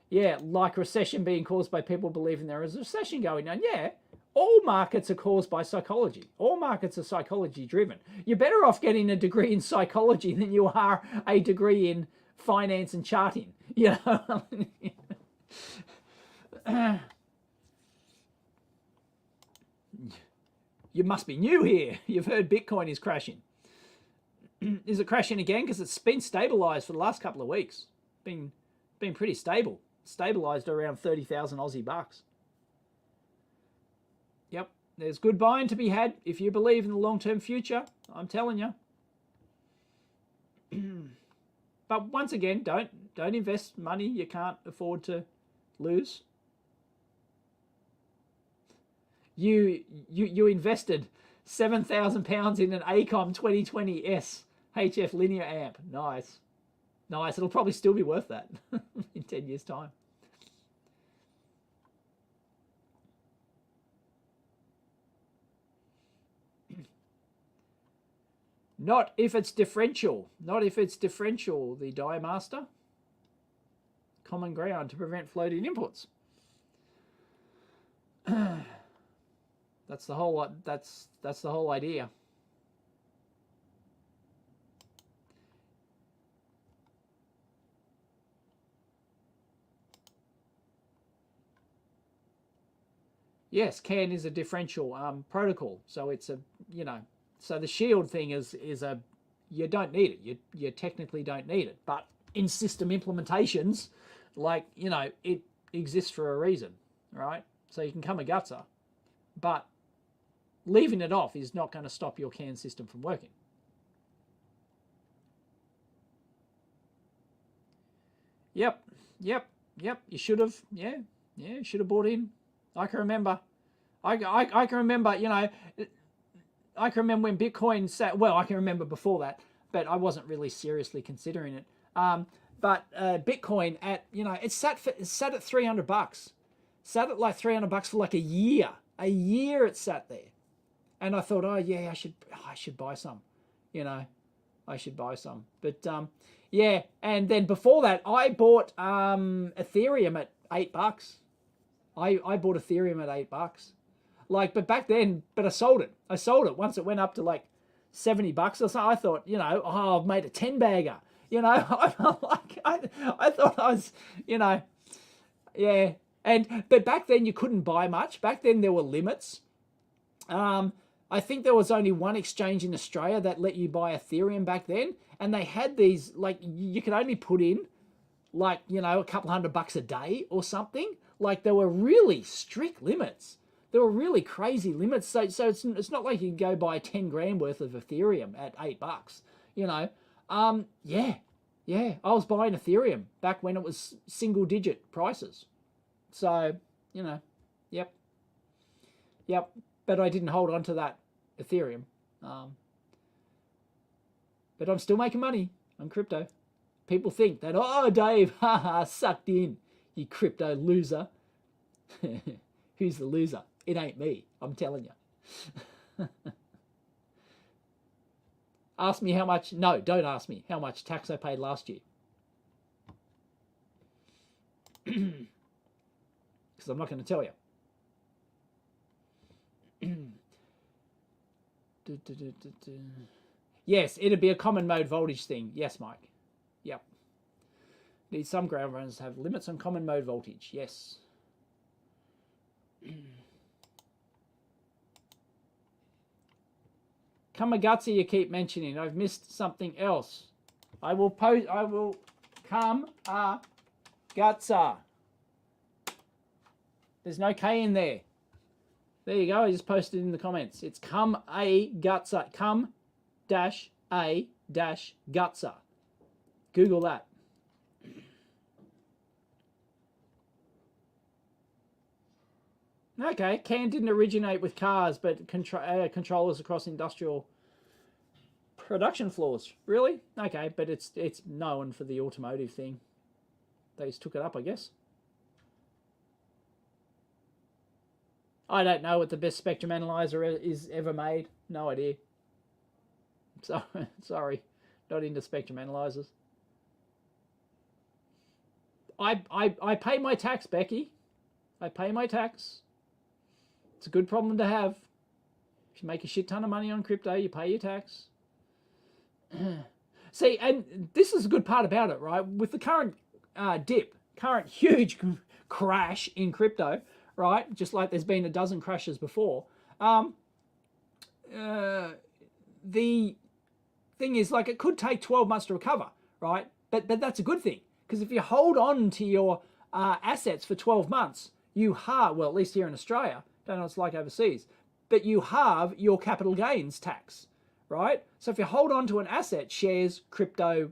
[SPEAKER 1] Yeah, like recession being caused by people believing there is a recession going on. Yeah, all markets are caused by psychology. All markets are psychology driven. You're better off getting a degree in psychology than you are a degree in finance and charting. You know? You must be new here. You've heard Bitcoin is crashing. Is it crashing again? Because it's been stabilized for the last couple of weeks. Been pretty stable. Stabilized around 30,000 Aussie bucks. Yep, there's good buying to be had if you believe in the long-term future. I'm telling you. But once again, don't invest money you can't afford to lose. You invested £7,000 in an ACOM 2020S HF linear amp. Nice. It'll probably still be worth that in 10 years' time. Not if it's differential. Not if it's differential, the die master. Common ground to prevent floating inputs. That's the whole idea. Yes, CAN is a differential protocol, so it's a so the shield thing is a you don't need it. You technically don't need it, but in system implementations, like it exists for a reason, right? So you can come a gutser, but leaving it off is not going to stop your CAN system from working. Yep. You should have. Yeah. You should have bought in. I can remember. I can remember. I can remember when Bitcoin sat. Well, I can remember before that, but I wasn't really seriously considering it. But Bitcoin at it sat at $300. Sat at like $300 for like a year. A year it sat there, and I thought, oh yeah, I should buy some. I should buy some. But yeah, and then before that, I bought Ethereum at $8. I bought Ethereum at $8. But back then, I sold it. I sold it once it went up to like $70 or so. I thought, I've made a 10-bagger. I thought I was, yeah. But back then you couldn't buy much. Back then there were limits. I think there was only one exchange in Australia that let you buy Ethereum back then, and they had these you could only put in a couple $100 a day or something. There were really strict limits. There were really crazy limits. So it's not like you can go buy 10 grand worth of Ethereum at $8. Yeah. I was buying Ethereum back when it was single digit prices. So, yep. But I didn't hold on to that Ethereum. But I'm still making money on crypto. People think that, oh, Dave, haha, sucked in, you crypto loser. Who's the loser? It ain't me, I'm telling you. Ask me how much, no, don't ask me how much tax I paid last year. Because I'm not going to tell you. Yes, it'd be a common mode voltage thing. Yes, Mike. Yep. Need some ground runners to have limits on common mode voltage. Yes. Kamagutsu you keep mentioning. I've missed something else. I will Kamagutsu. There's no K in there. There you go. I just posted in the comments. It's Kamagutsu. Gutsa. Google that. Okay, CAN didn't originate with cars, but controllers across industrial production floors. Really? Okay, but it's known for the automotive thing. They just took it up, I guess. I don't know what the best spectrum analyzer is ever made. No idea. So sorry, not into spectrum analyzers. I pay my tax, Becky. I pay my tax. It's a good problem to have. If you make a shit ton of money on crypto, you pay your tax. See, and this is a good part about it, right? With the current current huge crash in crypto, right? Just like there's been a dozen crashes before. The thing is, like, it could take 12 months to recover, right? But that's a good thing, because if you hold on to your assets for 12 months, you halve, well, at least here in Australia, don't know what it's like overseas, but you halve your capital gains tax, right? So if you hold on to an asset, shares, crypto,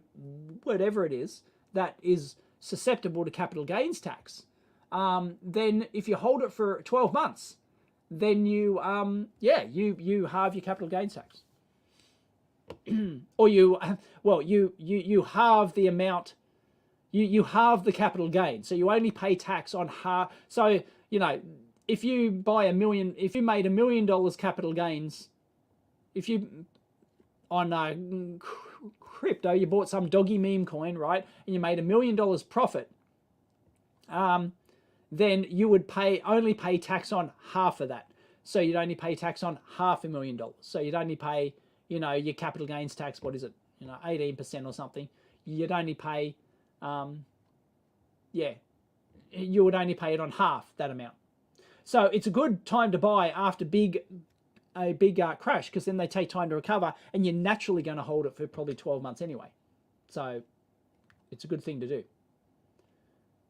[SPEAKER 1] whatever it is, that is susceptible to capital gains tax, then if you hold it for 12 months, then you halve your capital gains tax. Or you halve the amount, you halve the capital gain, so you only pay tax on half. So, you know, if you made $1 million capital gains, if you on crypto, you bought some doggy meme coin, right, and you made $1 million profit, then you would only pay tax on half of that. So you'd only pay tax on $500,000. So you'd only pay, you know, your capital gains tax, what is it, 18% or something. You'd only pay, you would only pay it on half that amount. So it's a good time to buy after a big crash, because then they take time to recover, and you're naturally going to hold it for probably 12 months anyway. So it's a good thing to do.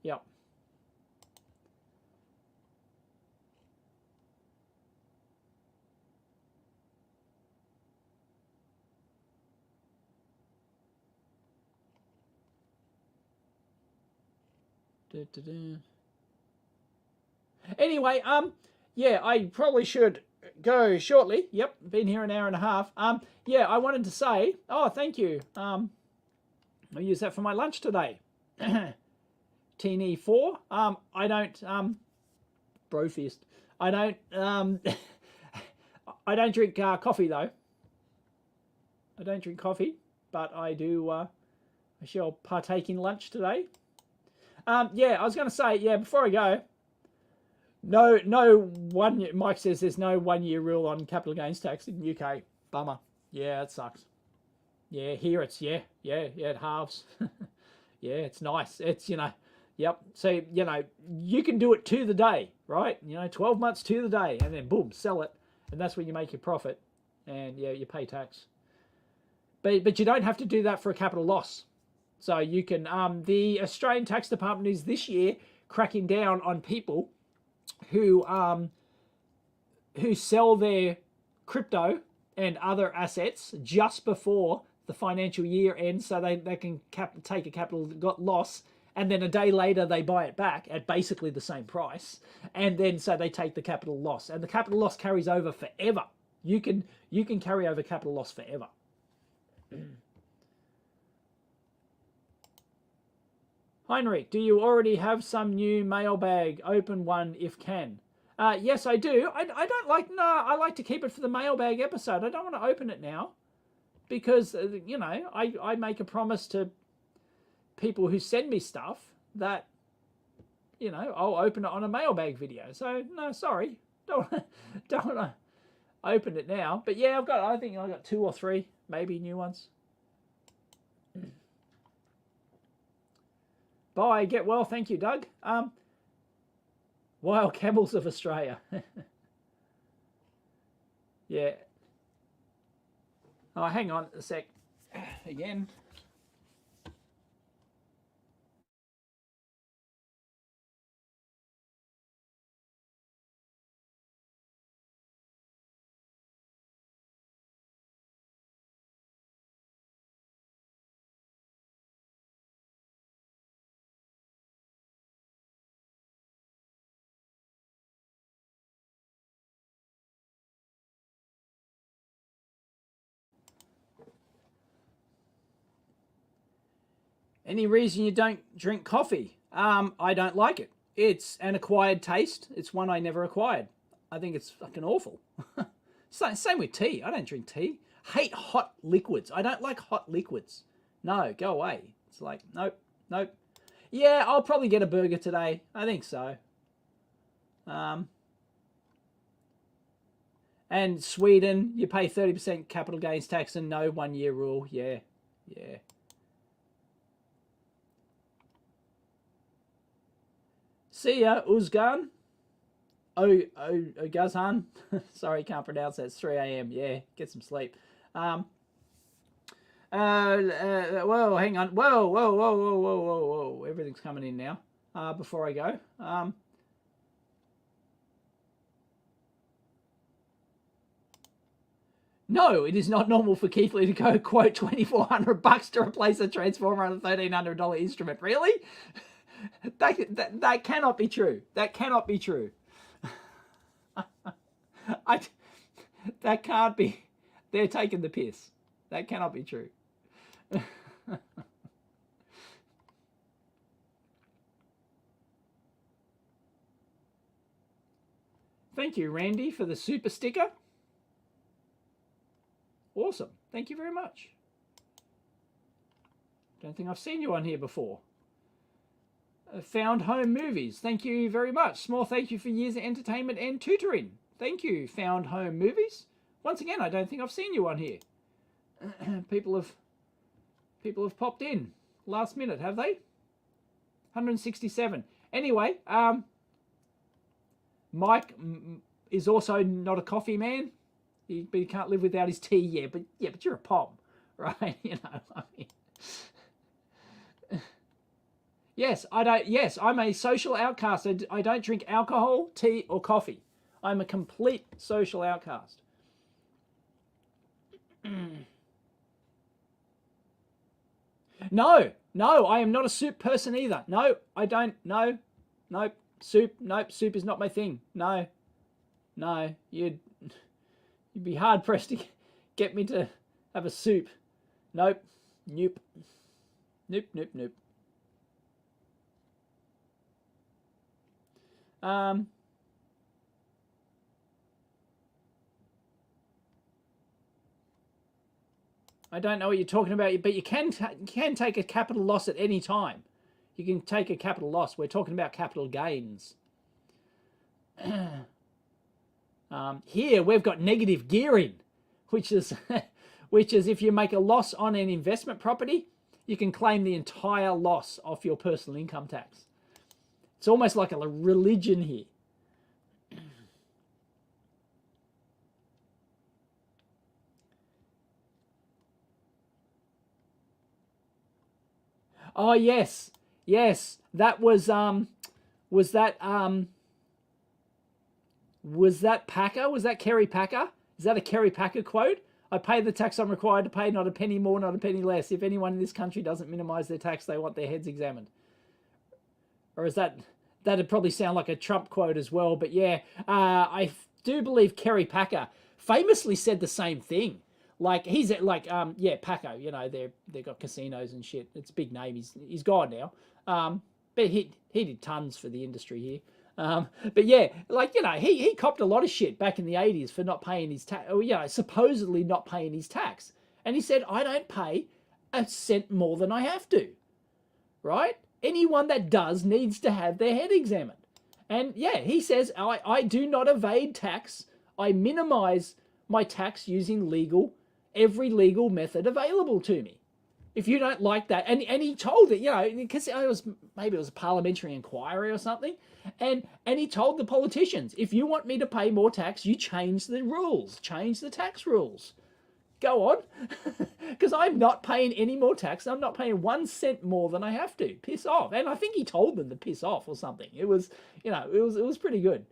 [SPEAKER 1] Yep. Anyway, I probably should go shortly. Yep, been here an hour and a half. I wanted to say, thank you. I'll use that for my lunch today. Teeny 4. I don't brofist. I don't I don't drink coffee though. I don't drink coffee, but I do. I shall partake in lunch today. I was going to say, before I go, no 1 year. Mike says there's no 1 year rule on capital gains tax in the UK. Bummer. Yeah, it sucks. Yeah, here it's it halves. Yeah, it's nice. It's yep. So you can do it to the day, right? 12 months to the day, and then boom, sell it, and that's when you make your profit, and you pay tax. But you don't have to do that for a capital loss. So you can, the Australian Tax Department is this year cracking down on people who sell their crypto and other assets just before the financial year ends, so they can take a capital loss, and then a day later they buy it back at basically the same price, and then so they take the capital loss, and the capital loss carries over forever. You can carry over capital loss forever. Heinrich, do you already have some new mailbag? Open one if can. Yes, I do. I like to keep it for the mailbag episode. I don't want to open it now, because I make a promise to people who send me stuff that I'll open it on a mailbag video. So no, sorry, don't want to I opened it now. But yeah, I think I've got 2 or 3, maybe new ones. Bye, get well. Thank you, Doug. Wild Camels of Australia. Yeah. Oh, hang on a sec. Again. Any reason you don't drink coffee? I don't like it. It's an acquired taste. It's one I never acquired. I think it's fucking awful. Same with tea. I don't drink tea. Hate hot liquids. I don't like hot liquids. No, go away. It's like, nope, nope. Yeah, I'll probably get a burger today. I think so. And Sweden, you pay 30% capital gains tax and no 1-year rule. Yeah, yeah. See ya, Uzgan. Gazhan. Sorry, can't pronounce that. It's 3 a.m. Yeah, get some sleep. Whoa, hang on. Whoa. Everything's coming in now. Before I go. No, it is not normal for Keith Lee to go quote $2,400 to replace a transformer on a $1,300 instrument. Really? That cannot be true. That cannot be true. That can't be. They're taking the piss. That cannot be true. Thank you, Randy, for the super sticker. Awesome. Thank you very much. Don't think I've seen you on here before. Found Home Movies. Thank you very much. Small thank you for years of entertainment and tutoring. Thank you, Found Home Movies. Once again, I don't think I've seen you on here. People have popped in last minute, have they? 167. Anyway, Mike is also not a coffee man. He can't live without his tea. Yeah, but you're a pom, right? You know, I mean. Yes, I don't. Yes, I'm a social outcast. I don't drink alcohol, tea, or coffee. I'm a complete social outcast. No, I am not a soup person either. No, I don't. No, nope. Soup. Nope. Soup is not my thing. No. You'd be hard pressed to get me to have a soup. Nope. Nope. I don't know what you're talking about, but you can take a capital loss at any time. You can take a capital loss. We're talking about capital gains. Here we've got negative gearing, which is if you make a loss on an investment property, you can claim the entire loss off your personal income tax. It's almost like a religion here. Oh yes, that was that Packer? Was that Kerry Packer? Is that a Kerry Packer quote? I pay the tax I'm required to pay, not a penny more, not a penny less. If anyone in this country doesn't minimize their tax, they want their heads examined. Or is that'd probably sound like a Trump quote as well? But yeah, I do believe Kerry Packer famously said the same thing. Like he's like Packer. You know they've got casinos and shit. It's a big name. He's gone now. But he did tons for the industry here. But yeah, like, you know, he copped a lot of shit back in the 80s for not paying his tax, or, you know, supposedly not paying his tax. And he said, I don't pay a cent more than I have to, right? Anyone that does needs to have their head examined. And yeah, he says, I do not evade tax. I minimize my tax using every legal method available to me. If you don't like that, and he told it, because maybe it was a parliamentary inquiry or something, and he told the politicians, if you want me to pay more tax, you change the rules, change the tax rules. Go on, because I'm not paying any more tax. I'm not paying 1 cent more than I have to. Piss off. And I think he told them to piss off or something. It was, it was pretty good.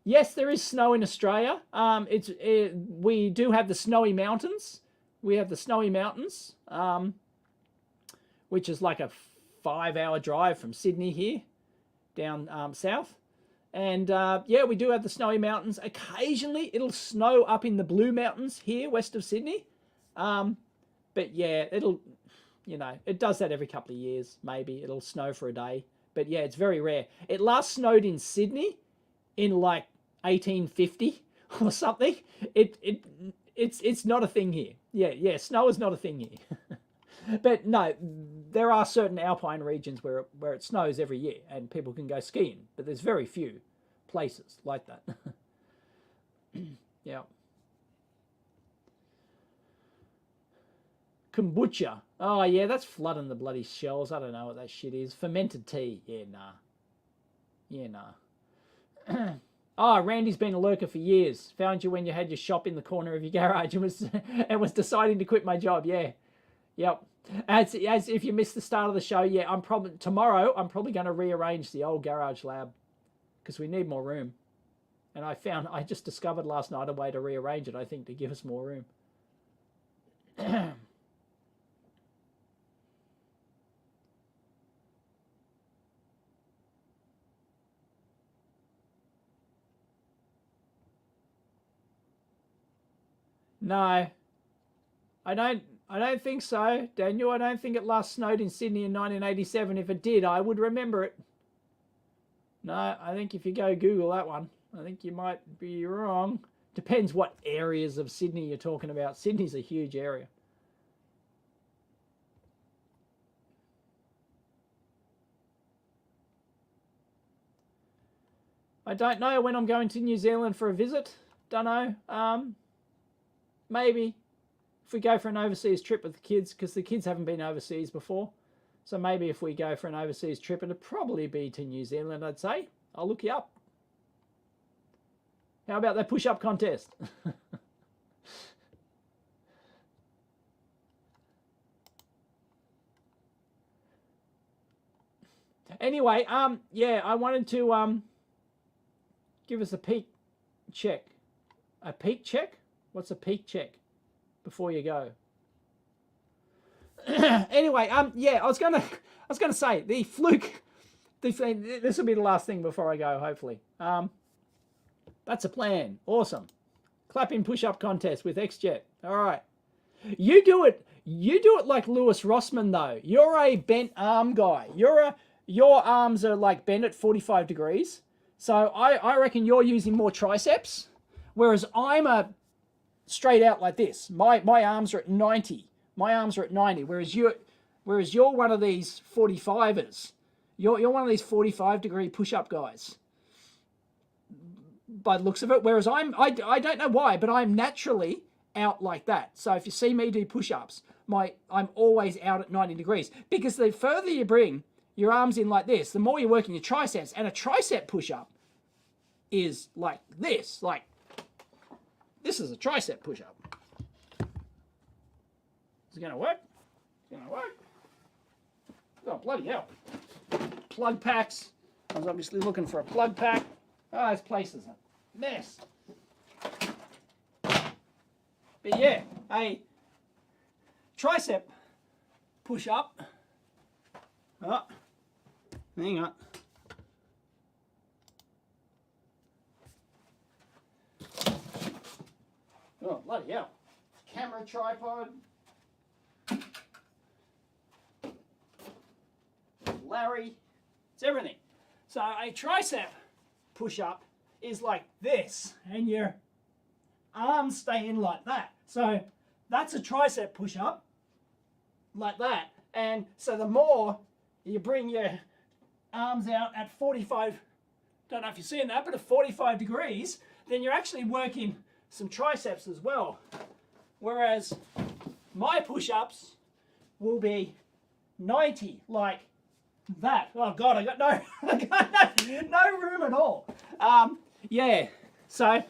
[SPEAKER 1] Yes, there is snow in Australia. We do have the snowy mountains. We have the snowy mountains, which is like a 5-hour drive from Sydney here, down south. And yeah, we do have the snowy mountains. Occasionally, it'll snow up in the Blue Mountains here, west of Sydney. But yeah, it does that every couple of years, maybe. It'll snow for a day. But yeah, it's very rare. It last snowed in Sydney in like 1850 or something. It's not a thing here. Yeah, snow is not a thing here. But no, there are certain alpine regions where it snows every year and people can go skiing, but there's very few places like that. Yeah. Kombucha. Oh yeah, that's flooding the bloody shells. I don't know what that shit is. Fermented tea. Yeah, nah. Yeah, nah. Oh, Randy's been a lurker for years. Found you when you had your shop in the corner of your garage and was deciding to quit my job. Yeah. Yep. As if you missed the start of the show, yeah, tomorrow I'm probably going to rearrange the old garage lab because we need more room. And I just discovered last night a way to rearrange it, I think, to give us more room. No, I don't think so, Daniel. I don't think it last snowed in Sydney in 1987. If it did, I would remember it. No, I think if you go Google that one, I think you might be wrong. Depends what areas of Sydney you're talking about. Sydney's a huge area. I don't know when I'm going to New Zealand for a visit. Don't know. Maybe if we go for an overseas trip with the kids, because the kids haven't been overseas before. So maybe if we go for an overseas trip, it'll probably be to New Zealand, I'd say. I'll look you up. How about that push-up contest? Anyway, yeah, I wanted to give us a peek check. A peek check? What's a peek check before you go? Anyway, yeah, I was gonna say the fluke. This will be the last thing before I go, hopefully. That's a plan. Awesome. Clap-in push-up contest with XJet. All right. You do it like Lewis Rossman though. You're a bent arm guy. Your arms are like bent at 45 degrees. So I reckon you're using more triceps, whereas I'm a straight out like this. My arms are at 90. My arms are at 90, whereas you're one of these 45ers. You're one of these 45-degree push-up guys, by the looks of it. Whereas I don't know why, but I'm naturally out like that. So if you see me do push-ups, I'm always out at 90 degrees. Because the further you bring your arms in like this, the more you're working your triceps. And a tricep push-up is like this. Like, this is a tricep push-up. Is it going to work? It's going to work. Oh, bloody hell. Plug packs. I was obviously looking for a plug pack. Oh, this place is a mess. But yeah, a tricep push-up. Oh, hang on. Oh, bloody hell. Camera tripod. Larry. It's everything. So a tricep push-up is like this, and your arms stay in like that. So that's a tricep push-up, like that. And so the more you bring your arms out at 45, don't know if you're seeing that, but at 45 degrees, then you're actually working some triceps as well. Whereas my push-ups will be 90, like that. Oh God, I got no, no room at all. Yeah, so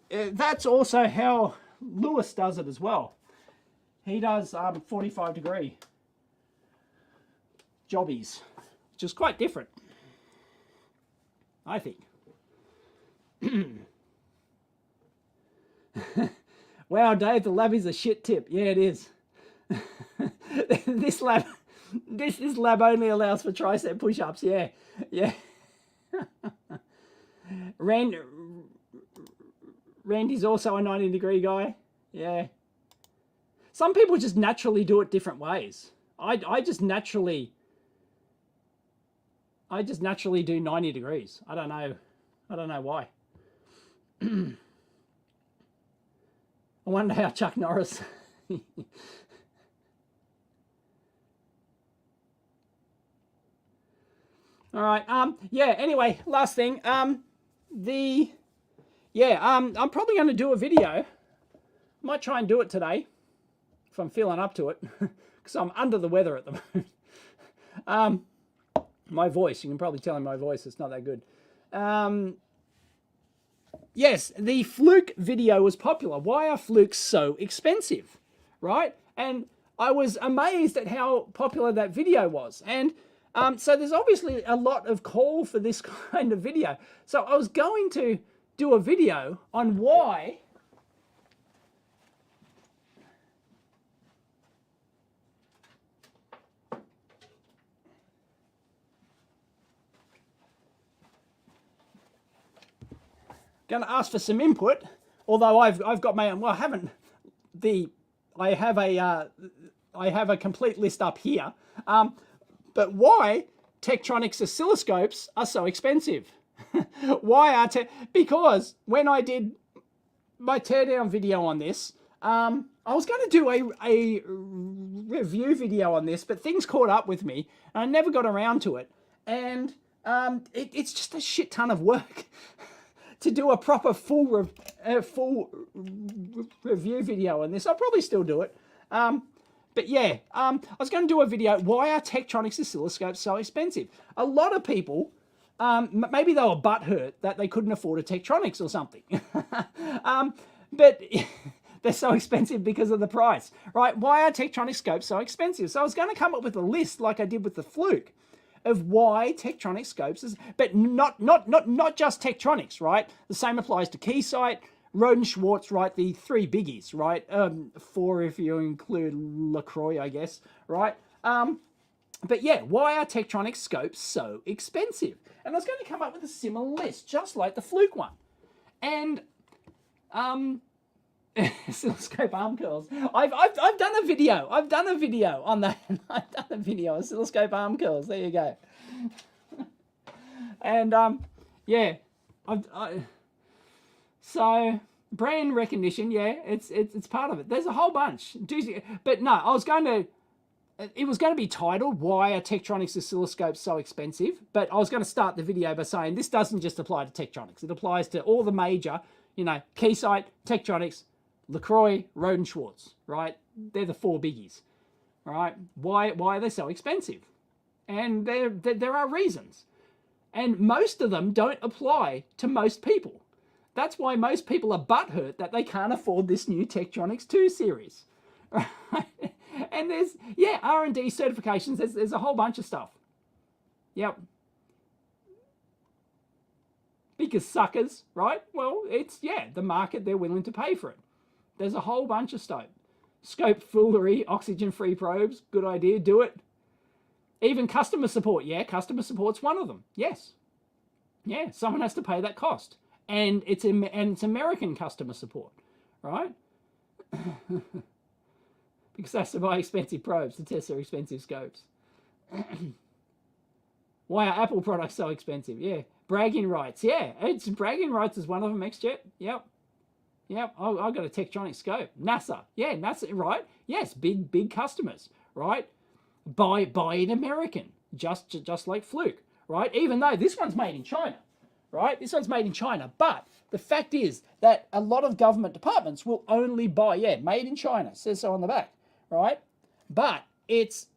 [SPEAKER 1] that's also how Lewis does it as well. He does 45-degree jobbies, which is quite different, I think. Wow, Dave, the lab is a shit tip. Yeah, it is. This lab only allows for tricep push-ups. Yeah, yeah. Randy's also a 90-degree guy. Yeah. Some people just naturally do it different ways. I just naturally do 90 degrees. I don't know why. I wonder how Chuck Norris. All right. Yeah. Anyway, last thing. I'm probably going to do a video. Might try and do it today if I'm feeling up to it, because I'm under the weather at the moment. My voice, you can probably tell in my voice, it's not that good. Yes, the Fluke video was popular. Why are Flukes so expensive, right? And I was amazed at how popular that video was. And so there's obviously a lot of call for this kind of video. So I was going to do a video on why going to ask for some input, although I've got my own. Well, I have a complete list up here. But why Tektronix oscilloscopes are so expensive? Because when I did my teardown video on this, I was going to do a review video on this, but things caught up with me and I never got around to it. And it's just a shit ton of work to do a proper full review video on this. I'll probably still do it. But yeah, I was going to do a video, why are Tektronix oscilloscopes so expensive? A lot of people, maybe they were butthurt that they couldn't afford a Tektronix or something. But they're so expensive because of the price, right? Why are Tektronix scopes so expensive? So I was going to come up with a list like I did with the Fluke of why Tektronix scopes is, but not just Tektronix, right? The same applies to Keysight, Roden Schwartz, right? The three biggies, right? Four if you include LaCroix, I guess, right? But yeah, why are Tektronix scopes so expensive? And I was going to come up with a similar list, just like the Fluke one. And oscilloscope arm curls. I've done a video. I've done a video on that. I've done a video on oscilloscope arm curls. There you go. And yeah, so brand recognition. Yeah, it's part of it. There's a whole bunch. But no, I was going to. It was going to be titled "Why are Tektronix oscilloscopes so expensive?" But I was going to start the video by saying this doesn't just apply to Tektronix. It applies to all the major, Keysight, Tektronix, LaCroix, Roden Schwartz, right? They're the four biggies, right? Why are they so expensive? And there are reasons. And most of them don't apply to most people. That's why most people are butthurt that they can't afford this new Tektronix 2 series, right? And there's, R&D certifications, there's a whole bunch of stuff. Yep. Because suckers, right? Well, it's, the market, they're willing to pay for it. There's a whole bunch of stuff. Scope foolery, oxygen-free probes, good idea, do it. Even customer support, customer support's one of them, yes. Yeah, someone has to pay that cost. And it's American customer support, right? Because they have to buy expensive probes to test their expensive scopes. Why are Apple products so expensive? Yeah. Bragging rights. Yeah. It's bragging rights is one of them, XJet. Yep. I've got a Tektronix scope. NASA. Yeah, NASA, right? Yes, big customers, right? Buy it American, just like Fluke, right? Even though this one's made in China, right? This one's made in China. But the fact is that a lot of government departments will only buy, yeah, made in China, says so on the back, right? But it's,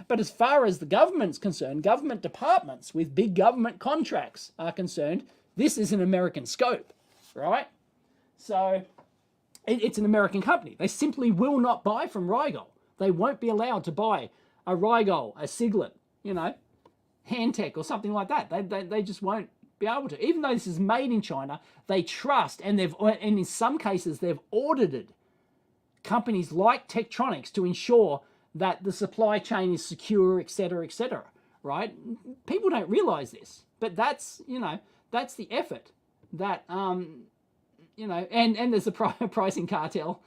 [SPEAKER 1] but as far as the government's concerned, government departments with big government contracts are concerned, this is an American scope, right? So it's an American company. They simply will not buy from Rigol. They won't be allowed to buy a Rigol, a Siglet, you know, Handtech or something like that. They just won't be able to. Even though this is made in China, they trust, and in some cases they've audited companies like Tektronix to ensure that the supply chain is secure, etc., etc., right? People don't realize this, but that's, you know, that's the effort that, you know, and there's a pricing cartel.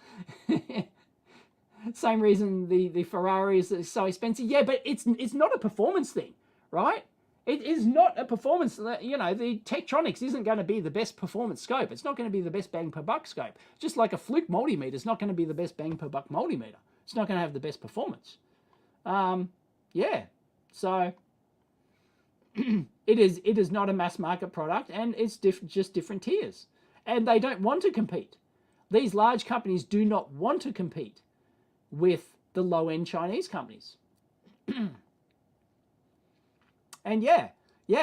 [SPEAKER 1] Same reason the Ferrari is so expensive. Yeah, but it's not a performance thing, right? It is not a performance. You know, the Tektronix isn't going to be the best performance scope. It's not going to be the best bang per buck scope. Just like a Fluke multimeter is not going to be the best bang per buck multimeter. It's not going to have the best performance. Yeah, so it is not a mass market product, and it's just different tiers. And they don't want to compete. These large companies do not want to compete with the low-end Chinese companies. And yeah,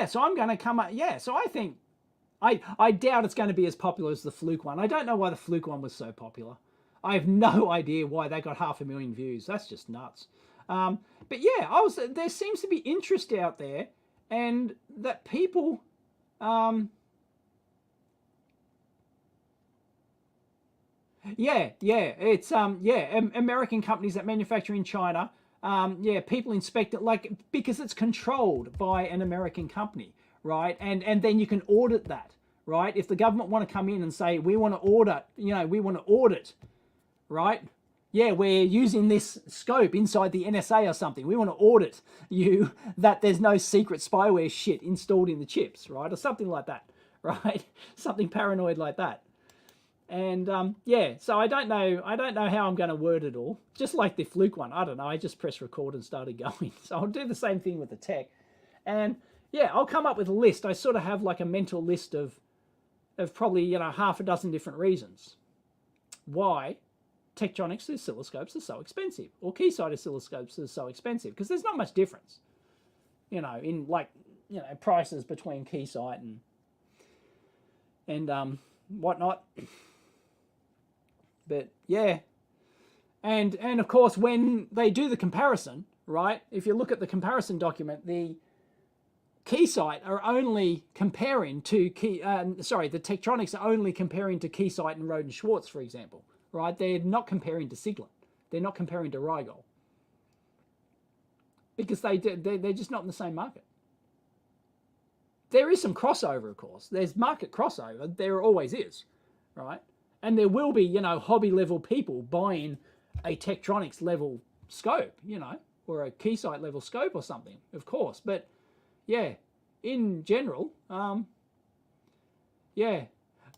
[SPEAKER 1] so I'm going to come up, yeah, so I think, I doubt it's going to be as popular as the Fluke one. I don't know why the Fluke one was so popular. I have no idea why they got 500,000 views. That's just nuts. But yeah, there seems to be interest out there, and that people, it's American companies that manufacture in China. People inspect it, like, because it's controlled by an American company, right? And then you can audit that, right? If the government want to come in and say, we want to audit, right? Yeah, we're using this scope inside the NSA or something. We want to audit you that there's no secret spyware shit installed in the chips, right? Or something like that, right? Something paranoid like that. And so I don't know how I'm going to word it all. Just like the Fluke one, I don't know. I just pressed record and started going. So I'll do the same thing with the tech, and yeah, I'll come up with a list. I sort of have like a mental list of probably, you know, half a dozen different reasons why Tektronix oscilloscopes are so expensive, or Keysight oscilloscopes are so expensive, because there's not much difference, you know, in, like, you know, prices between Keysight and whatnot. But yeah, and of course, when they do the comparison, right, if you look at the comparison document, the Keysight are only comparing to the Tektronix are only comparing to Keysight and Roden Schwartz, for example, right? They're not comparing to Siglet. They're not comparing to Rigol, because they're just not in the same market. There is some crossover, of course. There's market crossover. There always is, right? And there will be, you know, hobby level people buying a Tektronix level scope, you know, or a Keysight level scope or something, of course. But yeah, in general, when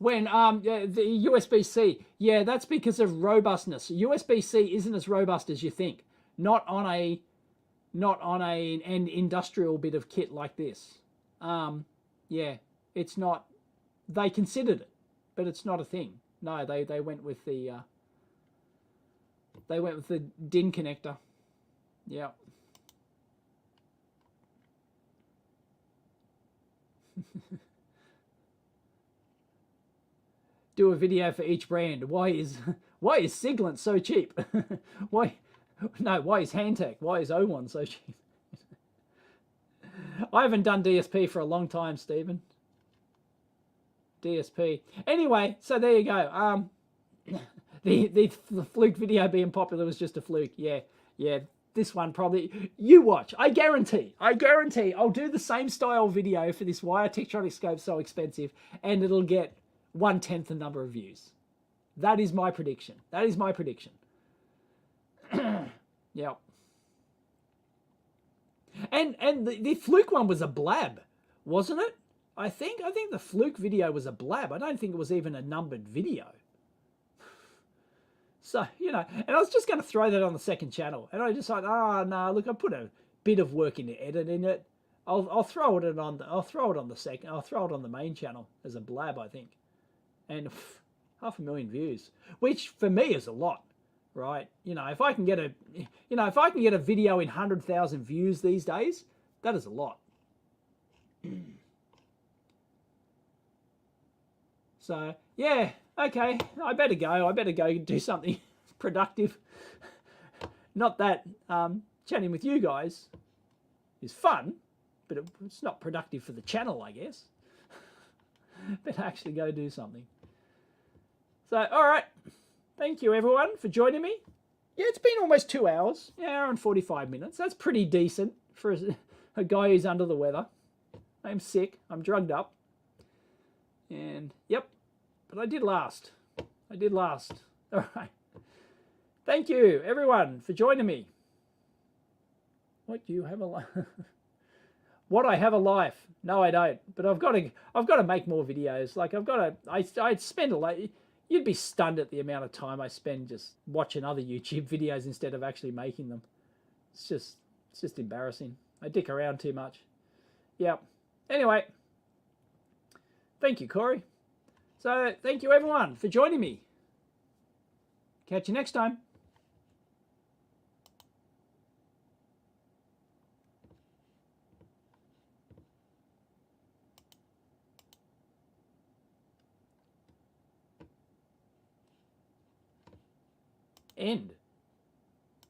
[SPEAKER 1] the USB-C, yeah, that's because of robustness. USB-C isn't as robust as you think. Not on an industrial bit of kit like this. It's not. They considered it, but it's not a thing. No, they went with the DIN connector. Yeah. Do a video for each brand. Why is Siglant so cheap? Why is Handtech? Why is O1 so cheap? I haven't done DSP for a long time, Stephen. DSP. Anyway, so there you go. The Fluke video being popular was just a fluke. Yeah. This one probably, you watch. I guarantee I'll do the same style video for this wire Tektronix scope so expensive, and it'll get 1/10 the number of views. That is my prediction. Yeah. And the Fluke one was a blab, wasn't it? I think the Fluke video was a blab. I don't think it was even a numbered video. So, you know, and I was just going to throw that on the second channel, and I decided, oh no, look, I put a bit of work into editing it. I'll throw it on the, I'll throw it on the second. I'll throw it on the main channel as a blab, I think, and 500,000 views, which for me is a lot, right? You know, if I can get a, if I can get a video in 100,000 views these days, that is a lot. So yeah, okay, I better go. I better go do something productive. Not that chatting with you guys is fun, but it's not productive for the channel, I guess. Better actually go do something. So, all right. Thank you, everyone, for joining me. Yeah, it's been almost 2 hours, an hour and 45 minutes. That's pretty decent for a guy who's under the weather. I'm sick. I'm drugged up. And, yep, but I did last. I did last. All right. Thank you, everyone, for joining me. What, do you have a life? What, I have a life? No, I don't. But I've got to make more videos. Like, I spend a lot. You'd be stunned at the amount of time I spend just watching other YouTube videos instead of actually making them. It's just embarrassing. I dick around too much. Yeah. Anyway, thank you, Corey. So thank you, everyone, for joining me. Catch you next time. End.